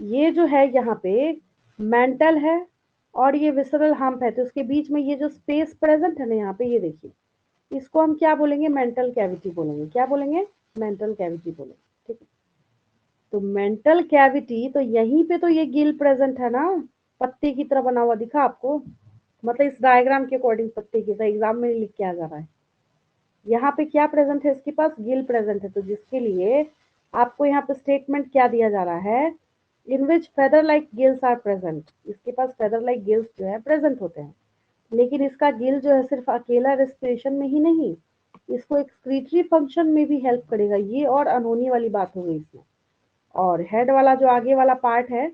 ये जो है यहाँ पे मेंटल है और ये विसरल हम्प है, तो उसके बीच में ये जो स्पेस प्रेजेंट है ना यहाँ पे, ये देखिए, इसको हम क्या बोलेंगे? मेंटल कैविटी बोलेंगे। क्या बोलेंगे? मेंटल कैविटी बोलेंगे, ठीक है। तो मेंटल कैविटी, तो यहीं पे तो ये गिल प्रेजेंट है ना, पत्ते की तरह बना हुआ दिखा आपको? मतलब इस डायग्राम के अकॉर्डिंग पत्ते की तरह, एग्जाम में लिख के आ जा रहा है। यहाँ पे क्या प्रेजेंट है? इसके पास गिल प्रेजेंट है, तो जिसके लिए आपको यहाँ पे स्टेटमेंट क्या दिया जा रहा है? In which feather like gills are present. इसके पास फेदर लाइक गिल्स जो है प्रेजेंट होते हैं, लेकिन इसका गिल जो है सिर्फ अकेला रेस्पिरेशन में ही नहीं, इसको एक्सक्रीटरी फंक्शन में भी हेल्प करेगा। ये और अनहोनी वाली बात हो गई इसमें। और हेड वाला जो आगे वाला पार्ट है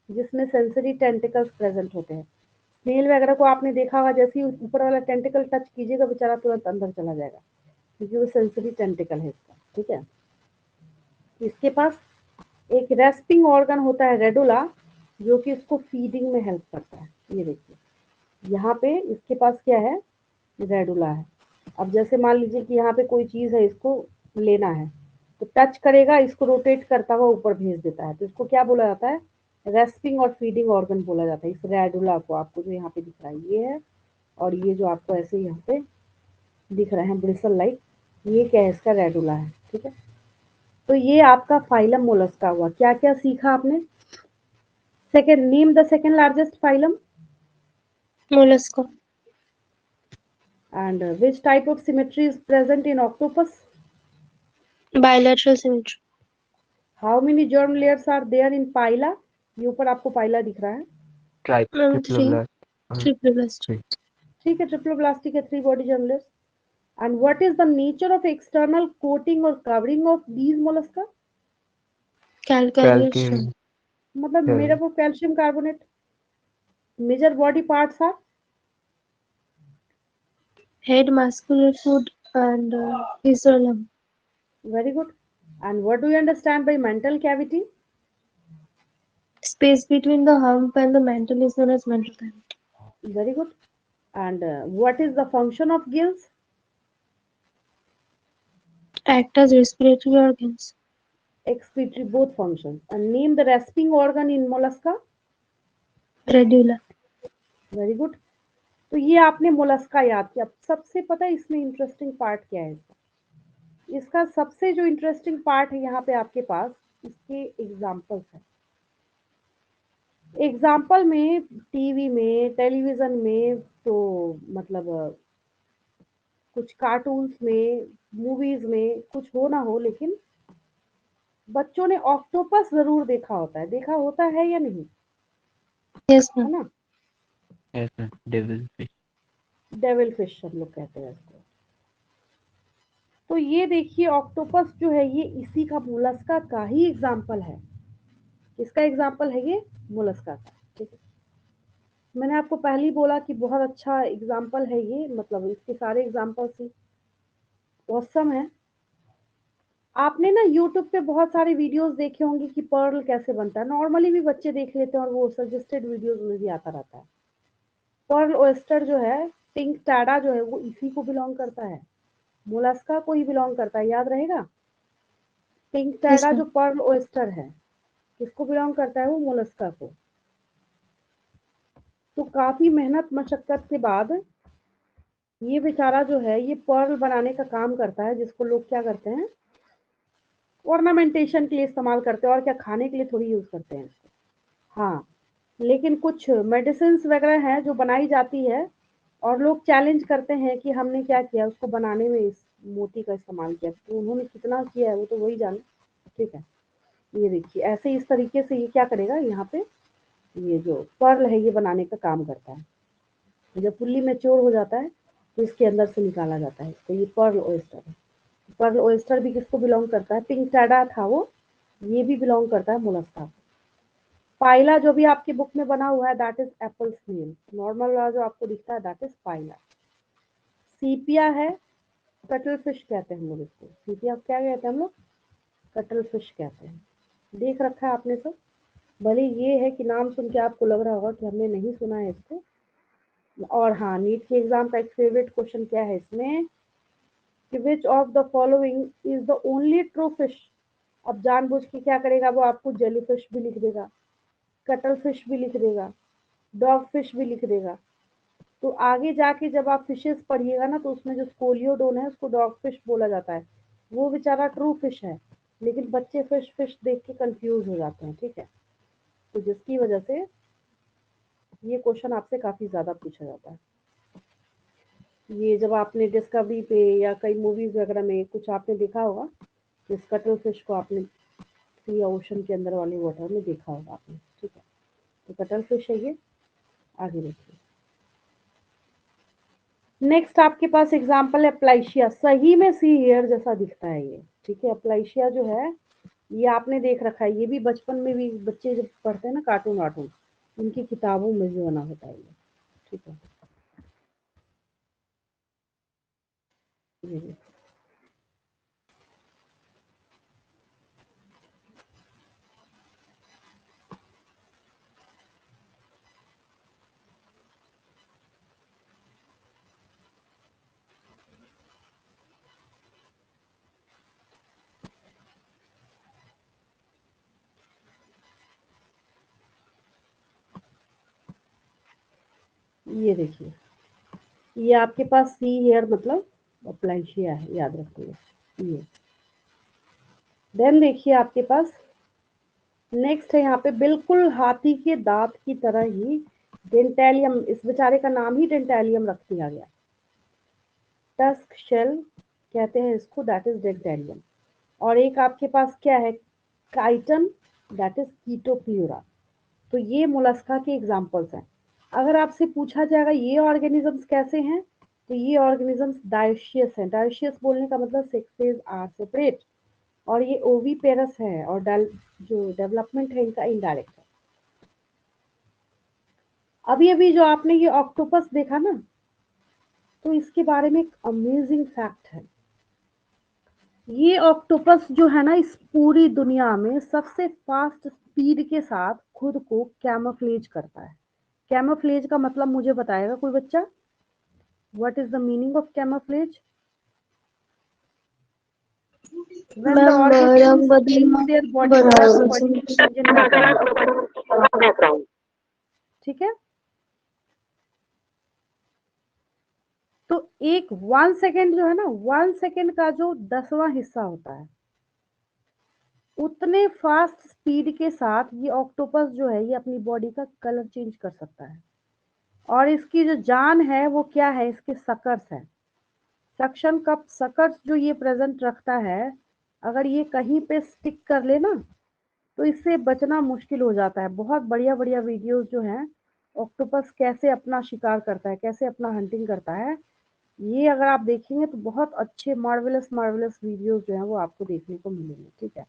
जिसमें सेंसरी टेंटिकल्स प्रेजेंट होते हैं, स्नेल वगैरह को आपने देखा होगा, जैसे ही ऊपर वाला टेंटिकल टच कीजिएगा बेचारा तुरंत अंदर चला जाएगा, क्योंकि वो सेंसिटिव टेंटिकल है इसका, ठीक है। इसके पास एक रेस्पिंग ऑर्गन होता है रेडुला, जो कि इसको फीडिंग में हेल्प करता है। ये देखिए यहाँ पे इसके पास क्या है, रेडुला है। अब जैसे मान लीजिए कि यहाँ पे कोई चीज है, इसको लेना है, तो टच करेगा, इसको रोटेट करता हुआ ऊपर भेज देता है, तो इसको क्या बोला जाता है, रेस्पिंग और फीडिंग ऑर्गन बोला जाता है। इस रेडुला को आपको जो यहाँ पे दिख रहा है ये है, और ये जो आपको ऐसे यहाँ पे दिख रहे हैं ब्रिसल लाइक, ये क्या है, इसका रेडुला है, ठीक है। तो ये आपका फाइलम मोलस्का हुआ। क्या क्या सीखा आपने? Second, name the second largest phylum Mollusca. And which type of symmetry is present in octopus? Bilateral symmetry. How many germ layers are there in Pila? ये ऊपर आपको पाइला दिख रहा है, Three. ट्रिप्लोब्लास्ट Triploblast. ठीक है। ट्रिप्लोब्लास्टिक है, 3 body germ layers. And what is the nature of external coating or covering of these Mollusca? Calcareous shell. कैल्कियन मतलब made up of calcium carbonate. Major body parts are? Head, muscular foot, and visceral. Very good. And what do you understand by mantle cavity? Space between the hump and the mantle is known as mantle cavity. Very good. And what is the function of gills? Act as respiratory organs. Excretory, both functions. And name the rasping organ in mollusca. Radula. Very good. तो ये आपने Mollusca याद किया। सबसे पता है इसमें interesting part क्या है? इसका सबसे जो इंटरेस्टिंग पार्ट है यहाँ पे आपके पास, इसके एग्जाम्पल्स हैं। एग्जाम्पल में टीवी में, टेलीविजन में, तो मतलब कुछ कार्टून्स में, मूवीज में कुछ हो ना हो, लेकिन बच्चों ने ऑक्टोपस जरूर देखा होता है। देखा होता है या नहीं? Yes, है ma'am. ना? Yes devil fish devil fish हम लोग कहते हैं इसको। तो ये देखिए ऑक्टोपस जो है ये इसी का, मोलस्का का ही एग्जाम्पल है। किसका एग्जाम्पल है ये? मोलस्का का, ठीक है। मैंने आपको पहले ही बोला कि बहुत अच्छा एग्जाम्पल है ये, मतलब इसके सारे एग्जाम्पल्स ही ऑसम है। आपने ना यूट्यूब पे बहुत सारे वीडियोस देखे होंगे कि पर्ल कैसे बनता है। नॉर्मली भी बच्चे देख लेते हैं और वो सजेस्टेड वीडियोस में भी आता रहता है। पर्ल ओयस्टर जो है, पिंक टैडा जो है, वो इसी को बिलोंग करता है, मोलस्का को ही बिलोंग करता है, याद रहेगा। पिंक Yes, टैडा जो ma'am. पर्ल ओयस्टर है, किसको बिलोंग करता है? वो मोलस्का को। तो काफी मेहनत मशक्कत के बाद ये बेचारा जो है ये पर्ल बनाने का काम करता है, जिसको लोग क्या करते हैं, ऑर्नामेंटेशन के लिए इस्तेमाल करते हैं, और क्या खाने के लिए थोड़ी यूज करते हैं इसको। हाँ, लेकिन कुछ मेडिसिन वगैरह हैं जो बनाई जाती है, और लोग चैलेंज करते हैं कि हमने क्या किया उसको बनाने में, इस मोती का इस्तेमाल किया। तो उन्होंने कितना किया है वो तो वही जाने, ठीक है। ये देखिए ऐसे इस तरीके से ये क्या करेगा, यहाँ पे ये जो पर्ल है ये बनाने का काम करता है। जब फुल्ली मैच्योर हो जाता है तो इसके अंदर से निकाला जाता है। तो ये पर्ल ओयस्टर है। पर्ल ओयस्टर भी किसको बिलोंग करता है? पिंक टैडा था वो, ये भी बिलोंग करता है मोलस्का को। पाइला जो भी आपकी बुक में बना हुआ है that is apple snail. Normal वाला जो आपको दिखता है दैट इज पाइला। सीपिया है, कटल फिश कहते हैं हम लोग इसको। सीपिया क्या कहते हैं हम लोग? कटल फिश कहते हैं। देख रखा है आपने सब? भले ये है कि नाम सुन के आपको लग रहा होगा कि हमने नहीं सुना है इसको। और हाँ, नीट के एग्जाम का एक फेवरेट क्वेश्चन क्या है इसमें कि which of the following is the only true fish. अब जानबूझ के क्या करेगा वो, आपको जेली फिश भी लिख देगा, कटल फिश भी लिख देगा, डॉग फिश भी लिख देगा। तो आगे जाके जब आप फिशेस पढ़िएगा ना, तो उसमें जो स्कोलियोडोन है उसको डॉग फिश बोला जाता है। वो बेचारा ट्रू फिश है, लेकिन बच्चे फिश फिश देख के कंफ्यूज हो जाते हैं, ठीक है। तो जिसकी वजह से ये क्वेश्चन आपसे काफी ज्यादा पूछा जाता है। ये जब आपने डिस्कवरी पे या कई मूवीज वगैरह में कुछ आपने देखा होगा, इस कटल फिश को आपने सी ओशन के अंदर वाले वाटर में देखा होगा आपने, ठीक है। तो कटल फिश है ये। आगे देखिए, नेक्स्ट आपके पास एग्जांपल है प्लाइशिया। सही में सी हेयर जैसा दिखता है ये, ठीक है। प्लाइशिया जो है ये आपने देख रखा है, ये भी बचपन में भी बच्चे जब पढ़ते हैं ना कार्टून वार्टून, उनकी किताबों में भी बना होता है ये। ठीक है। ये देखिए, ये आपके पास सी हेयर मतलब प्लांशिया है, याद रखिए ये। देन देखिए आपके पास नेक्स्ट है यहाँ पे बिल्कुल हाथी के दांत की तरह ही डेंटेलियम, इस बेचारे का नाम ही डेंटेलियम रख दिया गया। टस्क शेल कहते हैं इसको, दैट इज डेंटेलियम। और एक आपके पास क्या है, काइटन, दैट इज कीटोप्ल्यूरा। तो ये मोलस्का के एग्जांपल्स हैं। अगर आपसे पूछा जाएगा ये ऑर्गेनिजम्स कैसे हैं, तो ये ऑर्गेनिजम्स डायोशियस हैं। डायोशियस बोलने का मतलब सेक्सेस आर सेपरेट, और ये ओवीपेरस है, और जो डेवलपमेंट है इनका इनडायरेक्ट है। अभी अभी जो आपने ये ऑक्टोपस देखा ना, तो इसके बारे में एक अमेजिंग फैक्ट है। ये ऑक्टोपस जो है ना, इस पूरी दुनिया में सबसे फास्ट स्पीड के साथ खुद को कैमोफ्लेज करता है। कैमोफ्लेज का मतलब मुझे बताएगा कोई बच्चा? What is the meaning of camouflage? When the ma'am organisms रंग change their body color according to change in background. ठीक है, तो एक 1 सेकेंड जो है ना, 1 सेकेंड का जो 10वां हिस्सा होता है, उतने फास्ट स्पीड के साथ ये ऑक्टोपस जो है ये अपनी बॉडी का कलर चेंज कर सकता है। और इसकी जो जान है वो क्या है, इसके सकर्स है। सक्शन कप सकर्स जो ये प्रेजेंट रखता है, अगर ये कहीं पे स्टिक कर ले ना, तो इससे बचना मुश्किल हो जाता है। बहुत बढ़िया बढ़िया वीडियोस जो हैं, ऑक्टोपस कैसे अपना शिकार करता है, कैसे अपना हंटिंग करता है, ये अगर आप देखेंगे तो बहुत अच्छे मार्वेलस मार्वेलस वीडियोस जो हैं वो आपको देखने को मिलेंगे। ठीक है,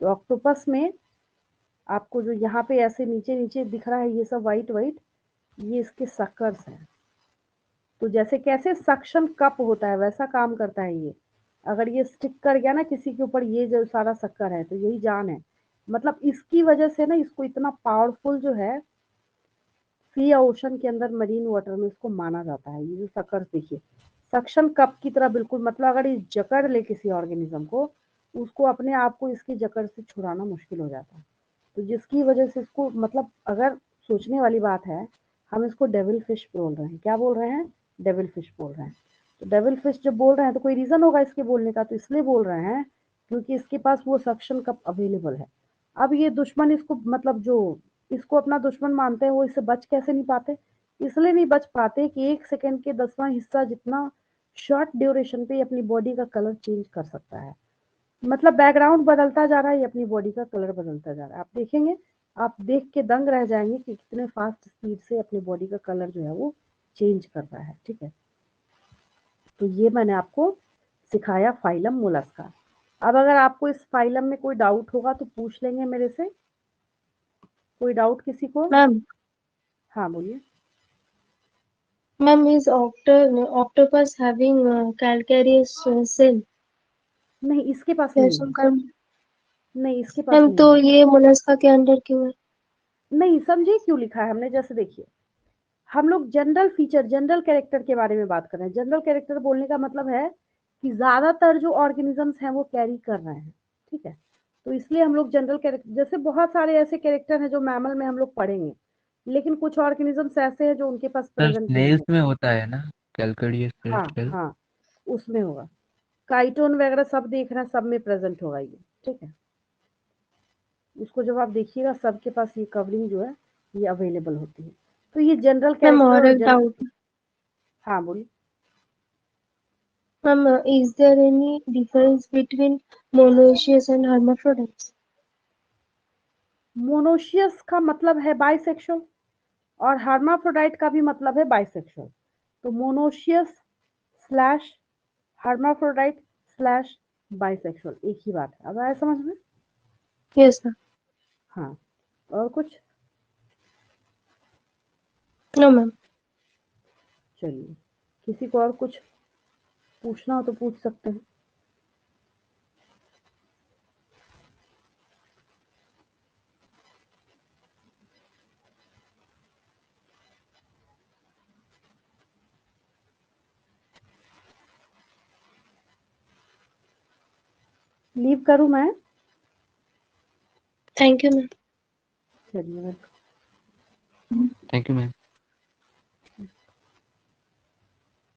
तो ऑक्टोपस में आपको जो यहाँ पे ऐसे नीचे नीचे दिख रहा है ये सब वाइट वाइट, ये इसके सकर्स हैं। तो जैसे कैसे सक्शन कप होता है वैसा काम करता है ये। अगर ये स्टिक कर गया ना किसी के ऊपर, ये जो सारा शक्कर है, तो यही जान है। मतलब इसकी वजह से ना इसको इतना पावरफुल जो है सी या ओशन के अंदर मरीन वाटर में इसको माना जाता है। ये जो शक्कर देखिए सक्शन कप की तरह बिल्कुल, मतलब अगर ये जकड़ ले किसी ऑर्गेनिज्म को, उसको अपने आप को इसकी जकड़ से छुड़ाना मुश्किल हो जाता है। तो जिसकी वजह से इसको, मतलब अगर सोचने वाली बात है, हम इसको डेविल फिश बोल रहे हैं। क्या बोल रहे हैं? डेविल फिश बोल रहे हैं। तो डेविल फिश जब बोल रहे हैं तो कोई रीजन होगा इसके बोलने का, तो इसलिए बोल रहे हैं क्योंकि इसके पास वो सक्शन कप अवेलेबल है। अब ये दुश्मन इसको, मतलब जो इसको अपना दुश्मन मानते हैं, वो इससे बच कैसे नहीं पाते? इसलिए नहीं बच पाते कि 1 सेकंड के 10वां हिस्सा जितना शॉर्ट ड्यूरेशन पे अपनी बॉडी का कलर चेंज कर सकता है। मतलब बैकग्राउंड बदलता जा रहा है, ये अपनी बॉडी का कलर बदलता जा रहा है। आप देखेंगे, आप देख के दंग रह जाएंगे कि कितने फास्ट स्पीड से अपनी बॉडी का कलर जो है वो चेंज कर रहा है। ठीक है, तो ये मैंने आपको सिखाया फाइलम मोलस्का। अब अगर आपको इस फाइलम में कोई डाउट होगा तो पूछ लेंगे मेरे से। कोई डाउट किसी को? मैम हाँ बोलिए। Ma'am is octopus having calcareous cell? नहीं, इसके पास या नहीं some है। kind? नहीं, इसके पास मैम नहीं तो है। ये मोलस्का के अंडर क्यों है? नहीं समझे क्यों लिखा है हमने? जैसे देखिए, हम लोग जनरल फीचर, जनरल कैरेक्टर के बारे में बात कर रहे हैं। जनरल कैरेक्टर बोलने का मतलब है कि ज्यादातर जो ऑर्गेनिजम्स हैं वो कैरी कर रहे हैं। ठीक है, तो इसलिए हम लोग जनरल कैरेक्टर, जैसे बहुत सारे ऐसे कैरेक्टर हैं जो मैमल में हम लोग पढ़ेंगे, लेकिन कुछ ऑर्गेनिजम्स ऐसे हैं जो उनके पास सर प्रेजेंट नहीं स्नेल्स है। में होता है ना कैलकेडियस हाँ सेल? हाँ, उसमें होगा। काइटोन वगैरह सब देख रहे हैं, सब में प्रेजेंट होगा ये। ठीक है, उसको जब आप देखिएगा सबके पास ये कवरिंग जो है ये अवेलेबल होती है। तो ये जनरल मैम कैरेक्टर और और एक जनरल। डाउट। हाँ बोलिए। Ma'am is there any difference between monoecious and hermaphrodites? Monoecious का मतलब है बाइसेक्सुअल, और हर्माफ्रोडाइट का भी मतलब है बाइसेक्सुअल। तो monoecious slash hermaphrodite slash bisexual एक ही बात है। अब आया समझ में? Yes sir. हाँ, और कुछ? No ma'am. चलिए, किसी को और कुछ पूछना हो तो पूछ सकते हैं। लीव करूँ मैं? Thank you, ma'am. चलिए, वेलकम। Thank you ma'am.